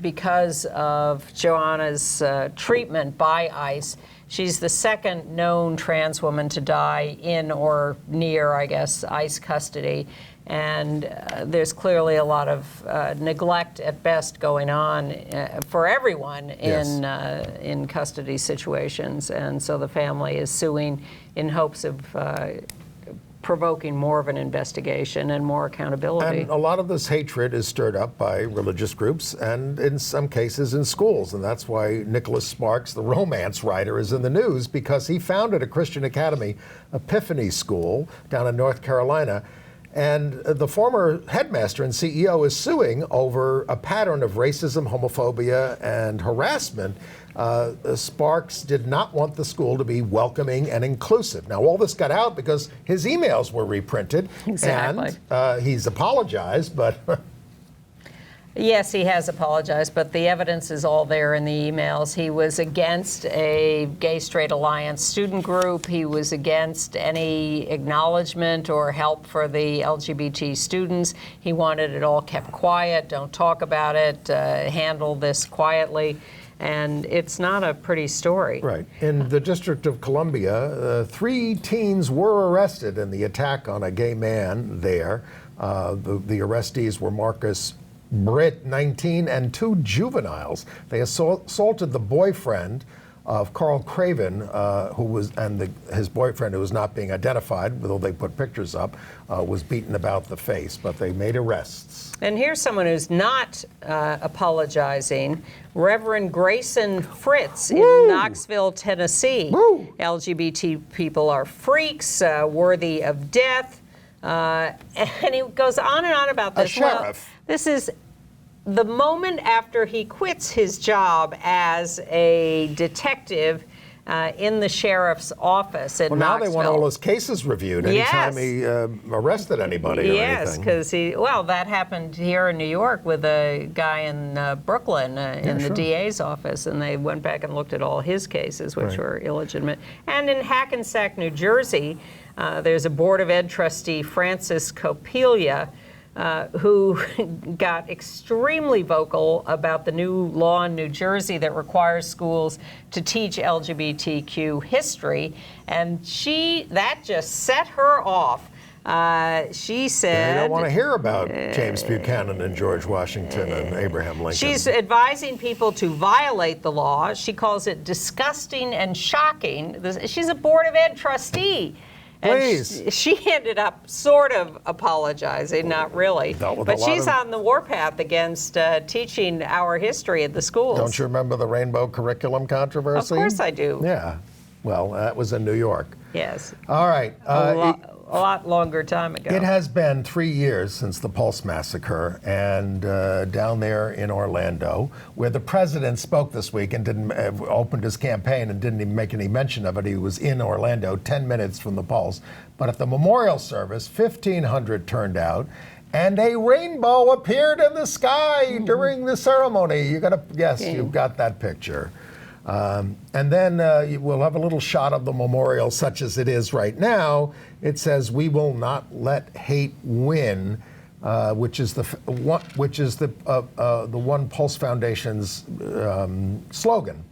[SPEAKER 3] because of Joanna's treatment by ICE. She's the second known trans woman to die in or near, I guess, ICE custody. And there's clearly a lot of neglect at best going on for everyone in custody situations. And so the family is suing in hopes of provoking more of an investigation and more accountability.
[SPEAKER 2] And a lot of this hatred is stirred up by religious groups and in some cases in schools. And that's why Nicholas Sparks, the romance writer, is in the news, because he founded a Christian academy, Epiphany School, down in North Carolina. And the former headmaster and CEO is suing over a pattern of racism, homophobia, and harassment. Sparks did not want the school to be welcoming and inclusive. Now, all this got out because his emails were reprinted.
[SPEAKER 3] Exactly.
[SPEAKER 2] And he's apologized, but...
[SPEAKER 3] Yes, he has apologized, but the evidence is all there in the emails. He was against a Gay-Straight Alliance student group. He was against any acknowledgement or help for the LGBT students. He wanted it all kept quiet, don't talk about it, handle this quietly. And it's not a pretty story. Right.
[SPEAKER 2] In the District of Columbia, 3 teens were arrested in the attack on a gay man there. The arrestees were Marcus Britt, 19, and 2 juveniles. They assaulted the boyfriend of Carl Craven, his boyfriend, who was not being identified, though they put pictures up, was beaten about the face, but they made arrests.
[SPEAKER 3] And here's someone who's not apologizing, Reverend Grayson Fritz in Knoxville, Tennessee. LGBT people are freaks, worthy of death. And he goes on and on about this.
[SPEAKER 2] A sheriff.
[SPEAKER 3] Well, this is the moment after he quits his job as a detective in the sheriff's office in
[SPEAKER 2] Well, now they want
[SPEAKER 3] Knoxville.
[SPEAKER 2] all his cases reviewed anytime he arrested anybody or
[SPEAKER 3] Yes,
[SPEAKER 2] anything.
[SPEAKER 3] because that happened here in New York with a guy in Brooklyn in the DA's office, and they went back and looked at all his cases, which were illegitimate. And in Hackensack, New Jersey, there's a Board of Ed trustee, Francis Copelia, who got extremely vocal about the new law in New Jersey that requires schools to teach LGBTQ history, and that just set her off. She said...
[SPEAKER 2] They don't want to hear about James Buchanan and George Washington and Abraham Lincoln.
[SPEAKER 3] She's advising people to violate the law. She calls it disgusting and shocking. She's a Board of Ed trustee.
[SPEAKER 2] Please.
[SPEAKER 3] And she ended up sort of apologizing, not really. But she's on the warpath against teaching our history at the schools.
[SPEAKER 2] Don't you remember the rainbow curriculum controversy?
[SPEAKER 3] Of course I do.
[SPEAKER 2] Yeah. Well, that was in New York.
[SPEAKER 3] Yes.
[SPEAKER 2] All right.
[SPEAKER 3] A lot longer time ago.
[SPEAKER 2] It has been 3 years since the Pulse massacre, and down there in Orlando, where the president spoke this week and didn't opened his campaign and didn't even make any mention of it. He was in Orlando 10 minutes from the Pulse. But at the memorial service, 1,500 turned out, and a rainbow appeared in the sky during the ceremony. You've got that picture. And then we'll have a little shot of the memorial such as it is right now. It says, "We will not let hate win," which is the One Pulse Foundation's slogan.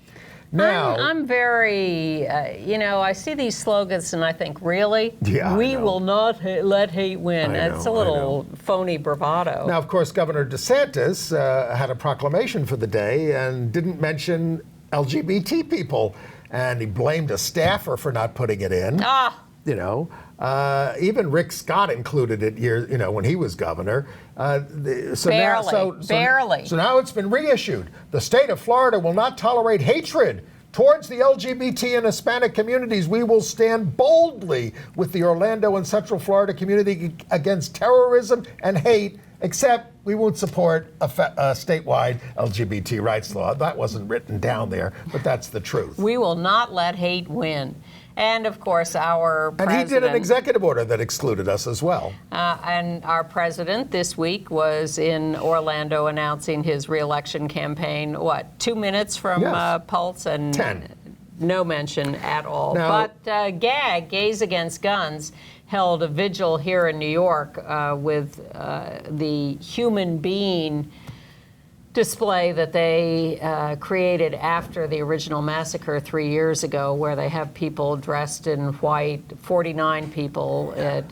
[SPEAKER 2] Now,
[SPEAKER 3] I'm very, I see these slogans and I think, really?
[SPEAKER 2] Yeah,
[SPEAKER 3] we will not let hate win. It's a little phony bravado.
[SPEAKER 2] Now, of course, Governor DeSantis had a proclamation for the day and didn't mention LGBT people, and he blamed a staffer for not putting it in. Even Rick Scott included it when he was governor. Barely. So now it's been reissued. The state of Florida will not tolerate hatred towards the LGBT and Hispanic communities. We will stand boldly with the Orlando and Central Florida community against terrorism and hate, except we won't support a statewide LGBT rights law. That wasn't written down there, but that's the truth.
[SPEAKER 3] We will not let hate win. And of course, our president...
[SPEAKER 2] And he did an executive order that excluded us as well.
[SPEAKER 3] And our president this week was in Orlando announcing his re-election campaign, 2 minutes from Pulse? And
[SPEAKER 2] 10.
[SPEAKER 3] No mention at all.
[SPEAKER 2] Now,
[SPEAKER 3] but GAG, Gays Against Guns, held a vigil here in New York with the human being display that they created after the original massacre 3 years ago, where they have people dressed in white, 49 people at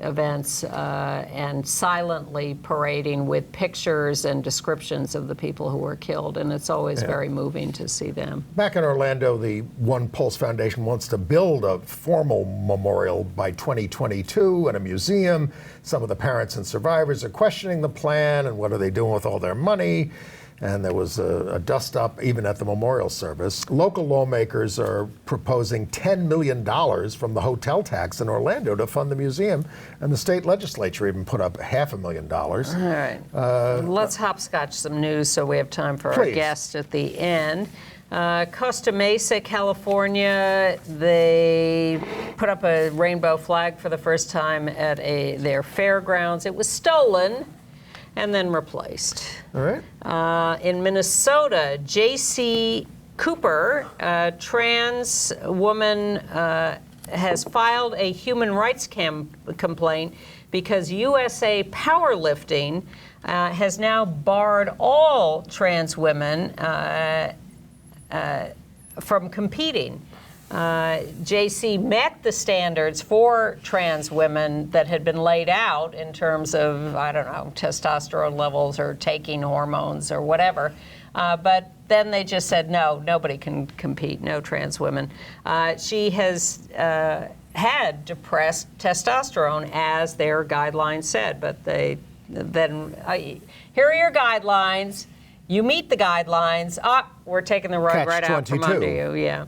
[SPEAKER 3] events, and silently parading with pictures and descriptions of the people who were killed. And it's always very moving to see them.
[SPEAKER 2] Back in Orlando, the One Pulse Foundation wants to build a formal memorial by 2022 and a museum. Some of the parents and survivors are questioning the plan and what are they doing with all their money. And there was a dust-up even at the memorial service. Local lawmakers are proposing $10 million from the hotel tax in Orlando to fund the museum, and the state legislature even put up $500,000.
[SPEAKER 3] All right. Let's hopscotch some news so we have time for our guest at the end. Costa Mesa, California, they put up a rainbow flag for the first time at their fairgrounds. It was stolen and then replaced.
[SPEAKER 2] All right.
[SPEAKER 3] In Minnesota, J.C. Cooper, a trans woman, has filed a human rights complaint because USA Powerlifting has now barred all trans women from competing. JC met the standards for trans women that had been laid out in terms of, testosterone levels or taking hormones or whatever. But then they just said, no, nobody can compete, no trans women. She has had depressed testosterone, as their guidelines said, but here are your guidelines. You meet the guidelines. We're taking the rug right out from under you. Yeah.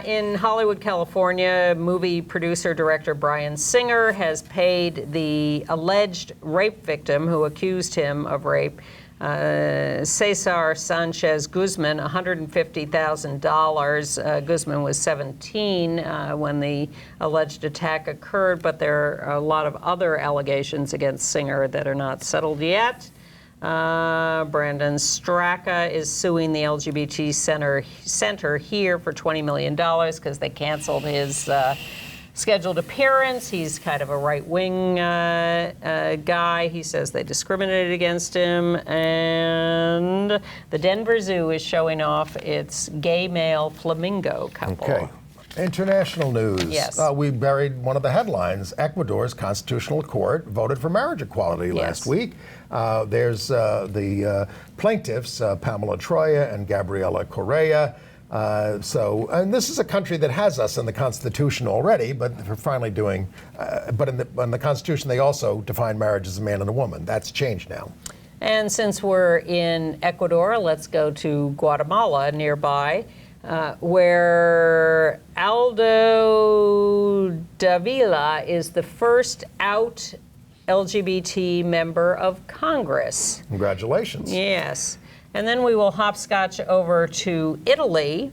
[SPEAKER 3] In Hollywood, California, movie producer director Bryan Singer has paid the alleged rape victim who accused him of rape Cesar Sanchez Guzman, $150,000. Guzman was 17 when the alleged attack occurred, but there are a lot of other allegations against Singer that are not settled yet. Brandon Straka is suing the LGBT center here for $20 million because they canceled his scheduled appearance. He's kind of a right-wing guy. He says they discriminated against him. And the Denver Zoo is showing off its gay male flamingo couple.
[SPEAKER 2] Okay. International news.
[SPEAKER 3] Yes.
[SPEAKER 2] We buried one of the headlines. Ecuador's Constitutional Court voted for marriage equality last week. There's the plaintiffs, Pamela Troya and Gabriela Correa. And this is a country that has us in the Constitution already, but we're finally doing, but in the Constitution they also define marriage as a man and a woman. That's changed now.
[SPEAKER 3] And since we're in Ecuador, let's go to Guatemala nearby, where Aldo Davila is the first out LGBT member of Congress.
[SPEAKER 2] Congratulations.
[SPEAKER 3] Yes. And then we will hopscotch over to Italy,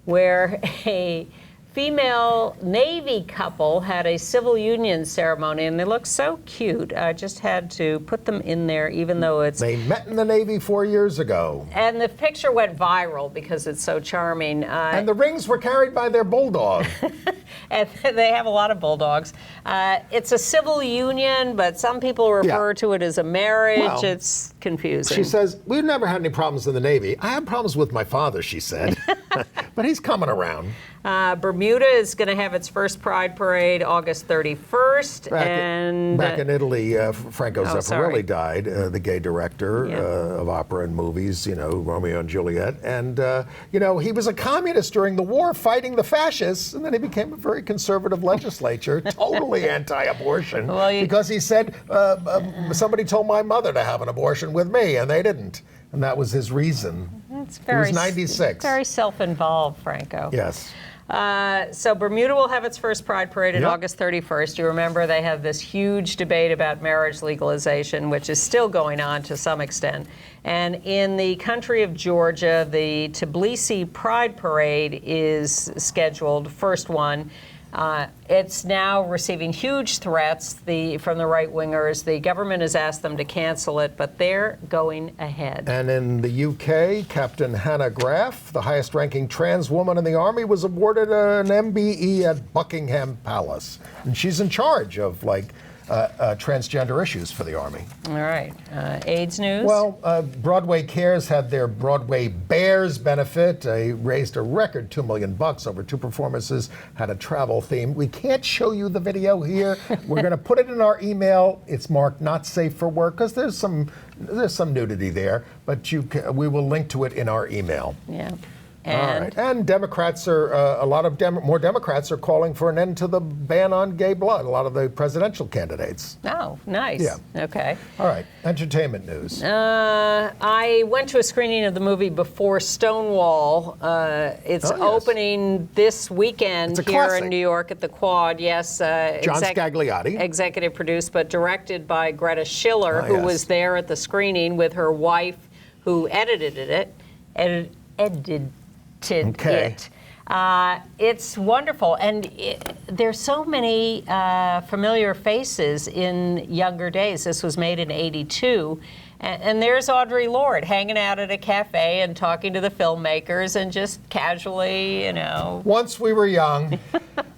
[SPEAKER 3] where a female Navy couple had a civil union ceremony, and they look so cute. I just had to put them in there, even though it's...
[SPEAKER 2] They met in the Navy 4 years ago.
[SPEAKER 3] And the picture went viral because it's so charming.
[SPEAKER 2] And the rings were carried by their bulldog.
[SPEAKER 3] And they have a lot of bulldogs. It's a civil union, but some people refer to it as a marriage.
[SPEAKER 2] Well,
[SPEAKER 3] it's confusing.
[SPEAKER 2] She says, we've never had any problems in the Navy. I have problems with my father, she said. But he's coming around.
[SPEAKER 3] Bermuda is going to have its first Pride Parade August 31st.
[SPEAKER 2] Back in Italy, Franco Zeffirelli died, the gay director of opera and movies, Romeo and Juliet. And, he was a communist during the war fighting the fascists, and then he became a very conservative legislature, totally anti-abortion, because he said, somebody told my mother to have an abortion with me, and they didn't. And that was his reason. He was 96.
[SPEAKER 3] Very self-involved, Franco.
[SPEAKER 2] Yes.
[SPEAKER 3] So Bermuda will have its first Pride Parade on August 31st. You remember they had this huge debate about marriage legalization, which is still going on to some extent. And in the country of Georgia, the Tbilisi Pride Parade is scheduled, first one. It's now receiving huge threats from the right-wingers. The government has asked them to cancel it, but they're going ahead.
[SPEAKER 2] And in the UK, Captain Hannah Graff, the highest-ranking trans woman in the Army, was awarded an MBE at Buckingham Palace. And she's in charge of, transgender issues for the Army.
[SPEAKER 3] All right. AIDS news?
[SPEAKER 2] Well, Broadway Cares had their Broadway Bears benefit. They raised a record $2 million over 2 performances, had a travel theme. We can't show you the video here. We're going to put it in our email. It's marked not safe for work because there's some nudity there, but we will link to it in our email.
[SPEAKER 3] Yeah.
[SPEAKER 2] All right. And Democrats are, more Democrats are calling for an end to the ban on gay blood, a lot of the presidential candidates.
[SPEAKER 3] Oh, nice.
[SPEAKER 2] Yeah.
[SPEAKER 3] Okay.
[SPEAKER 2] All right. Entertainment news.
[SPEAKER 3] I went to a screening of the movie Before Stonewall. It's opening this weekend here in New York at the Quad. Yes.
[SPEAKER 2] John Scagliotti.
[SPEAKER 3] Executive produced, but directed by Greta Schiller, who was there at the screening with her wife, who edited it. It's wonderful, and there's so many familiar faces in younger days. This was made in '82, and there's Audre Lorde hanging out at a cafe and talking to the filmmakers and just casually,
[SPEAKER 2] Once we were young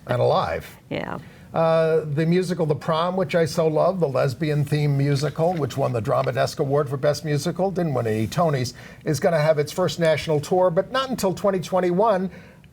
[SPEAKER 2] and alive.
[SPEAKER 3] Yeah.
[SPEAKER 2] The musical The Prom, which I so love, the lesbian-themed musical, which won the Drama Desk Award for Best Musical, didn't win any Tonys, is going to have its first national tour, but not until 2021,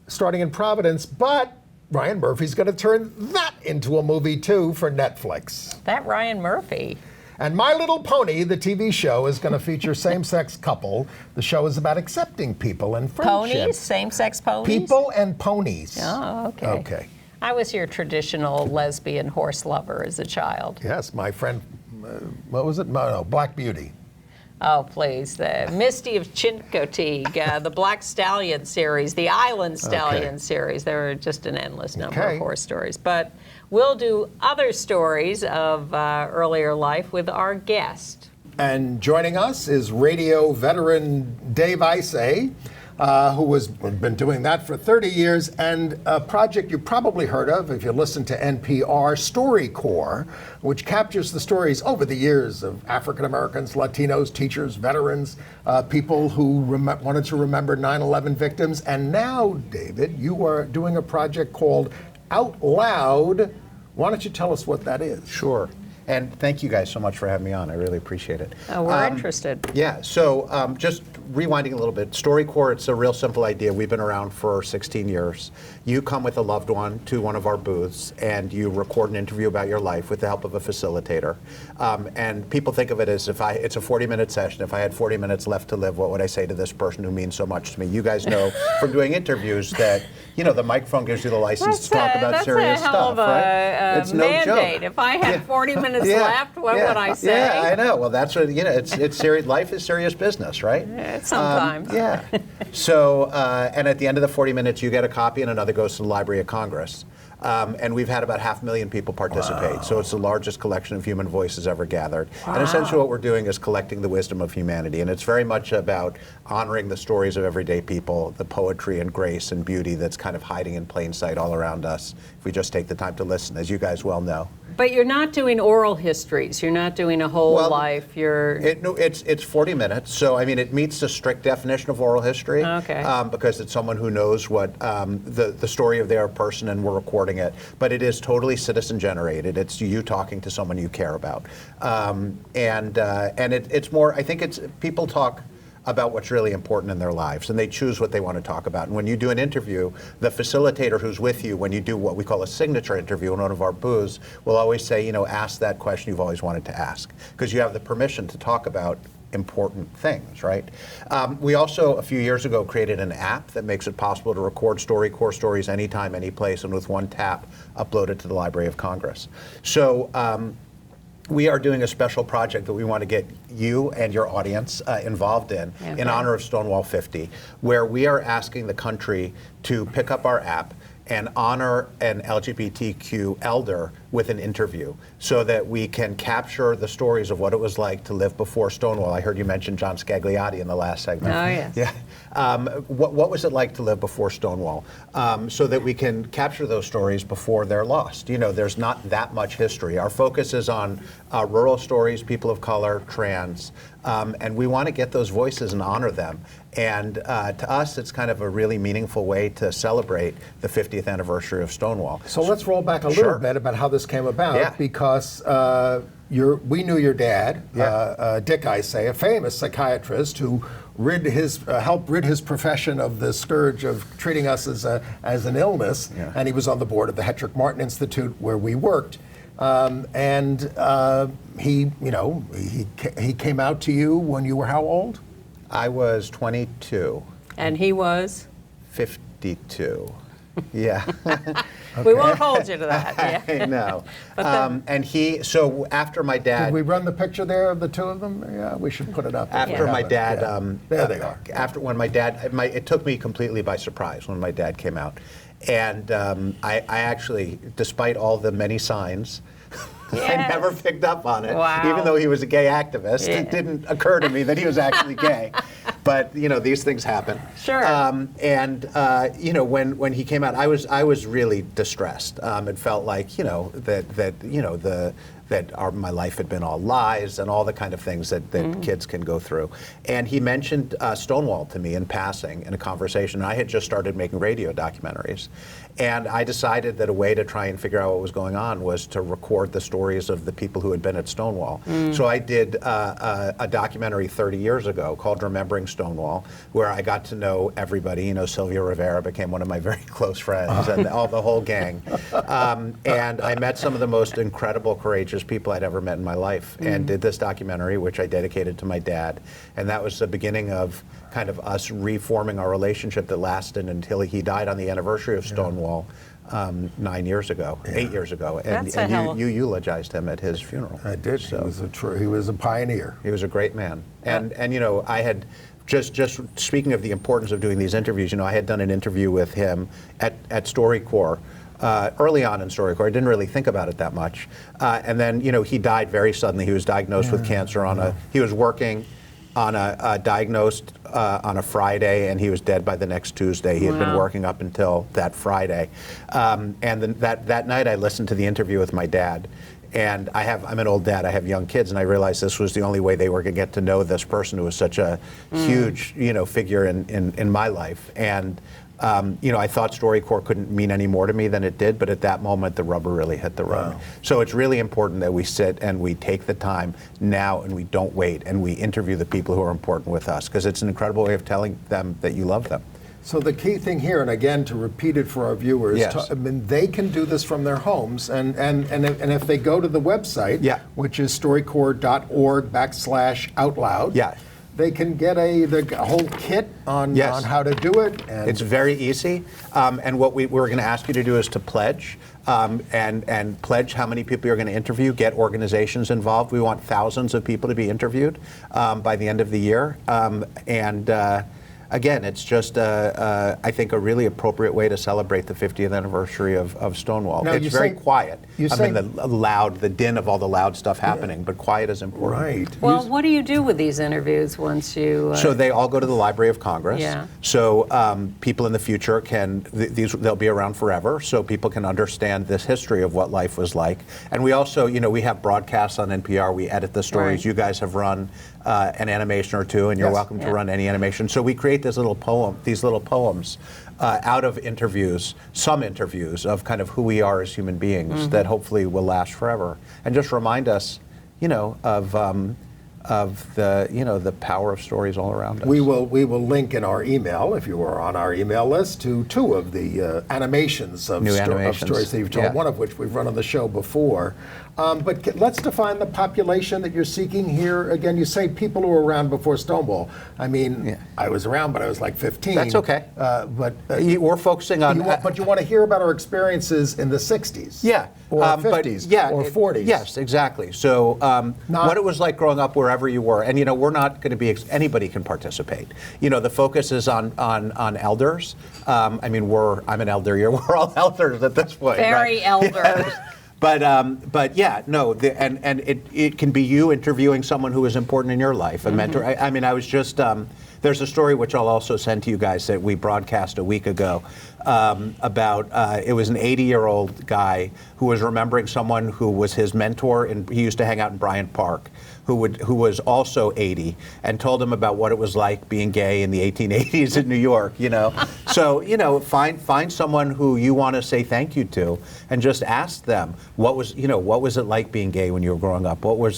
[SPEAKER 2] starting in Providence. But Ryan Murphy's going to turn that into a movie, too, for Netflix.
[SPEAKER 3] That Ryan Murphy.
[SPEAKER 2] And My Little Pony, the TV show, is going to feature same-sex couple. The show is about accepting people and friendship.
[SPEAKER 3] Ponies? Same-sex ponies?
[SPEAKER 2] People and ponies.
[SPEAKER 3] Oh, okay.
[SPEAKER 2] Okay.
[SPEAKER 3] I was your traditional lesbian horse lover as a child.
[SPEAKER 2] Yes, my friend, what was it? No, Black Beauty.
[SPEAKER 3] Oh, please. The Misty of Chincoteague, the Black Stallion series, the Island Stallion series. There are just an endless number of horse stories. But we'll do other stories of earlier life with our guest.
[SPEAKER 2] And joining us is radio veteran Dave Isay, who has been doing that for 30 years, and a project you probably heard of if you listen to NPR, Storycorps, which captures the stories over the years of African Americans, Latinos, teachers, veterans, people who wanted to remember 9/11 victims. And now, David, you are doing a project called Out Loud. Why don't you tell us what that is?
[SPEAKER 6] Sure. And thank you guys so much for having me on. I really appreciate it.
[SPEAKER 3] We're interested.
[SPEAKER 6] Yeah, so just rewinding a little bit, Storycorps, it's a real simple idea. We've been around for 16 years. You come with a loved one to one of our booths and you record an interview about your life with the help of a facilitator. And people think of it as it's a 40-minute session. If I had 40 minutes left to live, what would I say to this person who means so much to me? You guys know from doing interviews that, the microphone gives you the license to talk about serious stuff, right?
[SPEAKER 3] It's no mandate. Joke. If I had 40 minutes left, what would I say?
[SPEAKER 6] Yeah, I know. Well, that's what, it's serious. Life is serious business, right?
[SPEAKER 3] Sometimes.
[SPEAKER 6] Yeah. So, and at the end of the 40 minutes, you get a copy and another goes to the Library of Congress. And we've had about 500,000 people participate. Wow. So it's the largest collection of human voices ever gathered. Wow. And essentially what we're doing is collecting the wisdom of humanity. And it's very much about honoring the stories of everyday people, the poetry and grace and beauty that's kind of hiding in plain sight all around us if we just take the time to listen, as you guys well know.
[SPEAKER 3] But you're not doing oral histories. You're not doing a whole life.
[SPEAKER 6] It's 40 minutes. So, I mean, it meets the strict definition of oral history.
[SPEAKER 3] Okay.
[SPEAKER 6] Because it's someone who knows what the story of their person and we're recording it. But it is totally citizen generated. It's you talking to someone you care about. And it's more, I think it's, people talk about what's really important in their lives, and they choose what they want to talk about. And when you do an interview, the facilitator who's with you, when you do what we call a signature interview in one of our booths, will always say, ask that question you've always wanted to ask, because you have the permission to talk about important things, right? We also, a few years ago, created an app that makes it possible to record Storycorps stories anytime, any place, and with one tap, upload it to the Library of Congress. So, we are doing a special project that we want to get you and your audience involved in honor of Stonewall 50, where we are asking the country to pick up our app and honor an LGBTQ elder with an interview so that we can capture the stories of what it was like to live before Stonewall. I heard you mention John Scagliotti in the last segment.
[SPEAKER 3] Oh, yes.
[SPEAKER 6] Yeah. What was it like to live before Stonewall? So that we can capture those stories before they're lost. There's not that much history. Our focus is on rural stories, people of color, trans, and we want to get those voices and honor them. And to us, it's kind of a really meaningful way to celebrate the 50th anniversary of Stonewall.
[SPEAKER 2] So let's roll back a little bit about how this came about, because we knew your dad, Dick Isay, a famous psychiatrist who helped rid his profession of the scourge of treating us as an illness, and he was on the board of the Hetrick Martin Institute where we worked. He came out to you when you were how old?
[SPEAKER 6] I was 22.
[SPEAKER 3] And he was?
[SPEAKER 6] 52. Yeah.
[SPEAKER 3] We won't hold you to that.
[SPEAKER 6] I know. So after my dad...
[SPEAKER 2] Did we run the picture there of the two of them? Yeah, we should put it up.
[SPEAKER 6] After my dad...
[SPEAKER 2] there they are.
[SPEAKER 6] After when my dad... it took me completely by surprise when my dad came out. And I actually, despite all the many signs... I never picked up on it, even though he was a gay activist. Yeah. It didn't occur to me that he was actually gay. But these things happen.
[SPEAKER 3] Sure.
[SPEAKER 6] When he came out, I was really distressed. It felt like my life had been all lies and all the kind of things that kids can go through. And he mentioned Stonewall to me in passing in a conversation. I had just started making radio documentaries. And I decided that a way to try and figure out what was going on was to record the stories of the people who had been at Stonewall. So I did a documentary 30 years ago called Remembering Stonewall, where I got to know everybody. Sylvia Rivera became one of my very close friends, and the whole gang. And I met some of the most incredible, courageous people I'd ever met in my life, and did this documentary, which I dedicated to my dad. And that was the beginning of kind of us reforming our relationship that lasted until he died on the anniversary of Stonewall 8 years ago. And you eulogized him at his funeral.
[SPEAKER 2] I did. So he was a pioneer.
[SPEAKER 6] He was a great man. And I had just speaking of the importance of doing these interviews, I had done an interview with him at Storycorps early on in Storycorps. I didn't really think about it that much. And then, he died very suddenly. He was diagnosed with cancer he was working on diagnosed on a Friday, and he was dead by the next Tuesday. He had been working up until that Friday. And then that night I listened to the interview with my dad. And I'm an old dad, I have young kids, and I realized this was the only way they were going to get to know this person who was such a huge, figure in my life. And, I thought Storycorps couldn't mean any more to me than it did, but at that moment, the rubber really hit the road. Wow. So it's really important that we sit and we take the time now and we don't wait and we interview the people who are important with us, because it's an incredible way of telling them that you love them.
[SPEAKER 2] So the key thing here, and again, to repeat it for our viewers, they can do this from their homes, and if they go to the website, which is storycorps.org/outloud, they can get the whole kit on how to do it. And
[SPEAKER 6] it's very easy. And what we're going to ask you to do is to pledge. And pledge how many people you're going to interview, get organizations involved. We want thousands of people to be interviewed by the end of the year. Again, it's just, I think, a really appropriate way to celebrate the 50th anniversary of Stonewall. Now, it's very quiet. The din of all the loud stuff happening, but quiet is important.
[SPEAKER 2] Right.
[SPEAKER 3] Well, what do you do with these interviews once you...
[SPEAKER 6] So they all go to the Library of Congress. Yeah. So people in the future they'll be around forever, so people can understand this history of what life was like. And we also, we have broadcasts on NPR. We edit the stories. Right. You guys have run an animation or two, and you're welcome to run any animation. So we create these little poems out of interviews, some interviews of kind of who we are as human beings that hopefully will last forever, and just remind us, of the power of stories all around us.
[SPEAKER 2] We will link in our email, if you are on our email list, to two of the animations of stories that you've told, one of which we've run on the show before. But let's define the population that you're seeking here. Again, you say people who were around before Stonewall. I mean, I was around, but I was like 15.
[SPEAKER 6] That's okay. We're focusing on...
[SPEAKER 2] But you want to hear about our experiences in the 60s.
[SPEAKER 6] Yeah.
[SPEAKER 2] Or 50s, or 40s.
[SPEAKER 6] Yes, exactly. So what it was like growing up wherever you were. And, we're not going to be... Anybody can participate. The focus is on elders. I'm an elder. We're all elders at this point.
[SPEAKER 3] Very elders.
[SPEAKER 6] But it can be you interviewing someone who is important in your life, a mentor. I was just, there's a story which I'll also send to you guys that we broadcast a week ago about, it was an 80-year-old guy who was remembering someone who was his mentor, and he used to hang out in Bryant Park, who was also 80, and told him about what it was like being gay in the 1880s in New York, So, find someone who you want to say thank you to, and just ask them, what was it like being gay when you were growing up? What were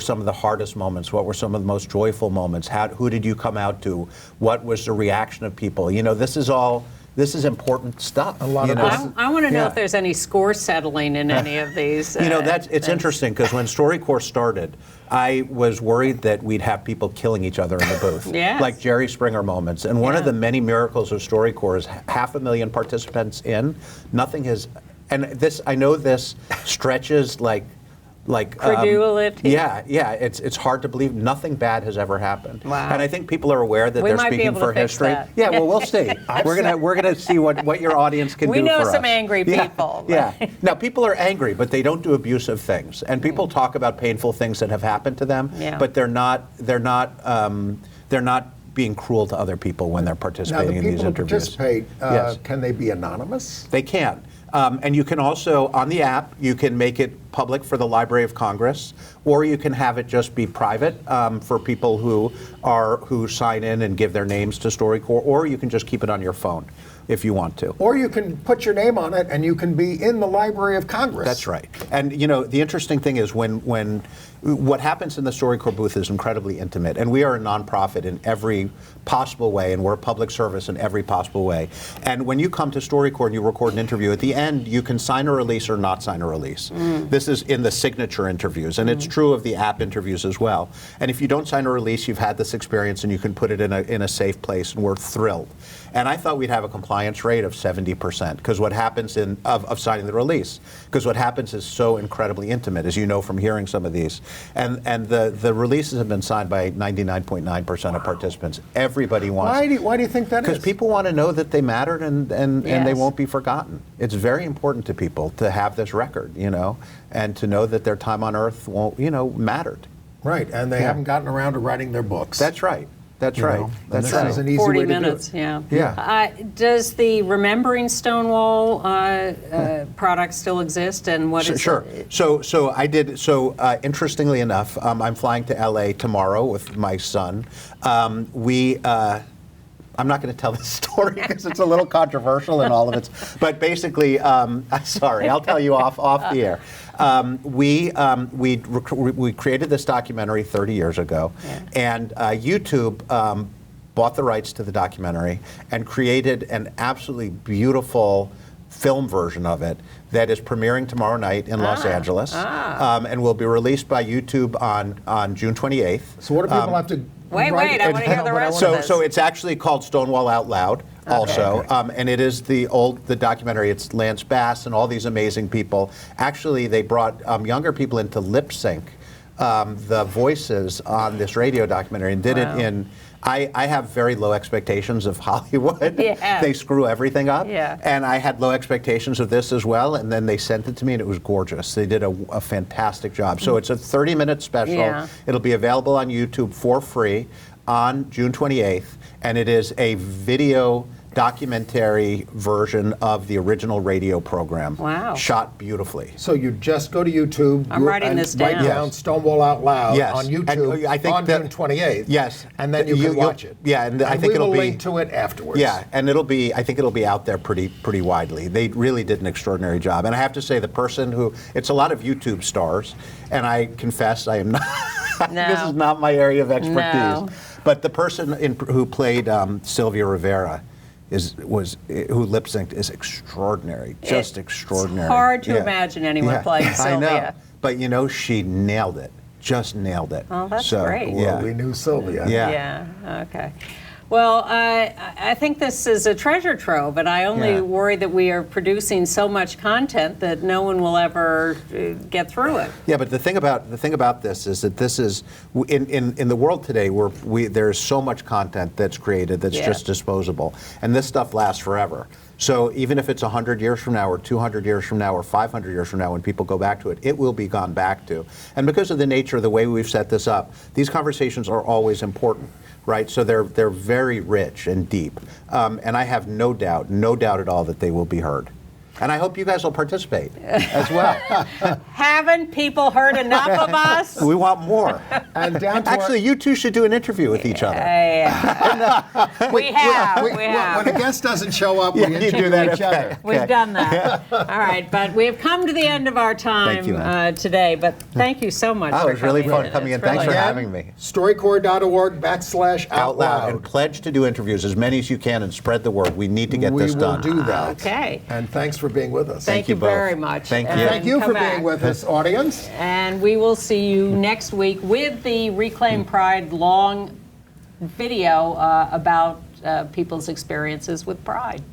[SPEAKER 6] some of the hardest moments? What were some of the most joyful moments? Who did you come out to? What was the reaction of people? This is important stuff.
[SPEAKER 3] I want to know if there's any score settling in any of these.
[SPEAKER 6] It's interesting, because when Storycorps started, I was worried that we'd have people killing each other in the booth, like Jerry Springer moments. And one of the many miracles of Storycorps is 500,000 participants in. Nothing has, and this, I know this stretches like
[SPEAKER 3] credulity.
[SPEAKER 6] It's hard to believe. Nothing bad has ever happened.
[SPEAKER 3] Wow.
[SPEAKER 6] And I think people are aware that they're speaking for history.
[SPEAKER 3] That.
[SPEAKER 6] Yeah, well, we'll see. we're gonna see what your audience can do for us.
[SPEAKER 3] We know some angry people.
[SPEAKER 6] Yeah. Now, people are angry, but they don't do abusive things. And people talk about painful things that have happened to them, but they're not being cruel to other people when they're participating in these interviews.
[SPEAKER 2] Now, the people who participate, can they be anonymous?
[SPEAKER 6] They can. And you can also, on the app, you can make it public for the Library of Congress, or you can have it just be private for people who sign in and give their names to Storycorps, or you can just keep it on your phone if you want to.
[SPEAKER 2] Or you can put your name on it and you can be in the Library of Congress.
[SPEAKER 6] That's right. And the interesting thing is when what happens in the Storycorps booth is incredibly intimate, and we are a nonprofit in every possible way, and we're a public service in every possible way. And when you come to Storycorps and you record an interview, at the end you can sign a release or not sign a release. This is in the signature interviews, and it's true of the app interviews as well. And if you don't sign a release, you've had this experience, and you can put it in a safe place, and we're thrilled. And I thought we'd have a compliance compliance rate of 70%. Because what happens of signing the release, because what happens is so incredibly intimate, as you know from hearing some of these. And the releases have been signed by 99.9% of participants. Everybody wants.
[SPEAKER 2] Why do you think that is?
[SPEAKER 6] Because people want to know that they mattered and they
[SPEAKER 3] Yes.
[SPEAKER 6] won't be forgotten. It's very important to people to have this record, and to know that their time on Earth won't, mattered.
[SPEAKER 2] Right, and they haven't gotten around to writing their books.
[SPEAKER 6] That's right. That's right.
[SPEAKER 2] know,
[SPEAKER 6] That's
[SPEAKER 2] this
[SPEAKER 6] right.
[SPEAKER 2] is an easy
[SPEAKER 3] 40
[SPEAKER 2] way to do
[SPEAKER 3] minutes,
[SPEAKER 2] it.
[SPEAKER 3] yeah.
[SPEAKER 2] Yeah.
[SPEAKER 3] Does the Remembering Stonewall product still exist, and what is
[SPEAKER 6] Sure.
[SPEAKER 3] it?
[SPEAKER 6] So I did. So interestingly enough, I'm flying to LA tomorrow with my son. I'm not going to tell this story because it's a little controversial in all of it. But basically, sorry, I'll tell you off the air. We created this documentary 30 years ago, and YouTube bought the rights to the documentary and created an absolutely beautiful film version of it that is premiering tomorrow night in Los Angeles, and will be released by YouTube on June 28th.
[SPEAKER 2] So what do people have to
[SPEAKER 3] Wait, I want to hear the rest of this.
[SPEAKER 6] So it's actually called Stonewall Out Loud also, and it is the documentary. It's Lance Bass and all these amazing people. Actually, they brought younger people in to lip sync the voices on this radio documentary and did it in. I have very low expectations of Hollywood.
[SPEAKER 3] Yeah.
[SPEAKER 6] They screw everything up.
[SPEAKER 3] Yeah.
[SPEAKER 6] And I had low expectations of this as well, and then they sent it to me and it was gorgeous. They did a fantastic job. So it's a 30-minute special.
[SPEAKER 3] Yeah.
[SPEAKER 6] It'll be available on YouTube for free on June 28th, and it is a video documentary version of the original radio program.
[SPEAKER 3] Wow.
[SPEAKER 6] Shot beautifully.
[SPEAKER 2] So you just go to YouTube.
[SPEAKER 3] I'm writing this down.
[SPEAKER 2] Write down Stonewall Out Loud
[SPEAKER 6] Yes.
[SPEAKER 2] on YouTube
[SPEAKER 6] And I think
[SPEAKER 2] on
[SPEAKER 6] that-
[SPEAKER 2] June 28th.
[SPEAKER 6] Yes.
[SPEAKER 2] And then you can watch it.
[SPEAKER 6] Yeah, and I think
[SPEAKER 2] we will
[SPEAKER 6] it'll be
[SPEAKER 2] link to it afterwards.
[SPEAKER 6] Yeah, and I think it'll be out there pretty widely. They really did an extraordinary job. And I have to say, the person it's a lot of YouTube stars, and I confess I am not, this is not my area of expertise.
[SPEAKER 3] No.
[SPEAKER 6] But the person who played Sylvia Rivera who lip synced is extraordinary, just extraordinary.
[SPEAKER 3] It's hard to imagine anyone playing Sylvia.
[SPEAKER 6] I know, but she nailed it, just nailed it.
[SPEAKER 3] Oh, that's
[SPEAKER 6] so,
[SPEAKER 3] great.
[SPEAKER 2] Well, we knew Sylvia.
[SPEAKER 6] Yeah.
[SPEAKER 3] Yeah, okay. Well, I think this is a treasure trove, and I only worry that we are producing so much content that no one will ever get through it.
[SPEAKER 6] Yeah, but the thing about this is that this is in the world today where there's so much content that's created that's just disposable, and this stuff lasts forever. So even if it's 100 years from now, or 200 years from now, or 500 years from now, when people go back to it, it will be gone back to. And because of the nature of the way we've set this up, these conversations are always important. Right, so they're very rich and deep, and I have no doubt at all that they will be heard. And I hope you guys will participate as well.
[SPEAKER 3] Haven't people heard enough of us?
[SPEAKER 6] We want more.
[SPEAKER 2] And down to
[SPEAKER 6] Actually, you two should do an interview with each other.
[SPEAKER 3] We have.
[SPEAKER 2] When a guest doesn't show up, we
[SPEAKER 6] you
[SPEAKER 2] interview
[SPEAKER 6] do that.
[SPEAKER 2] each other.
[SPEAKER 3] We've done that. All right, but we've come to the end of our time
[SPEAKER 6] Thank you, Ann.
[SPEAKER 3] today. But thank you so much.
[SPEAKER 6] Oh,
[SPEAKER 3] for
[SPEAKER 6] it was really
[SPEAKER 3] coming
[SPEAKER 6] fun coming in.
[SPEAKER 3] It's
[SPEAKER 6] Thanks for
[SPEAKER 3] really fun.
[SPEAKER 6] having me.
[SPEAKER 2] Storycorps.org/out
[SPEAKER 6] Out loud. And
[SPEAKER 2] loud.
[SPEAKER 6] pledge to do interviews, as many as you can, and spread the word. We need to get this done.
[SPEAKER 2] We will do that.
[SPEAKER 3] Okay.
[SPEAKER 2] And thanks for being with us.
[SPEAKER 3] Thank you
[SPEAKER 6] you both.
[SPEAKER 3] very much.
[SPEAKER 6] Thank you.
[SPEAKER 3] And
[SPEAKER 2] Thank you
[SPEAKER 3] come
[SPEAKER 2] for
[SPEAKER 3] back.
[SPEAKER 2] being with us, audience.
[SPEAKER 3] And we will see you next week with the Reclaim Pride long video about people's experiences with Pride.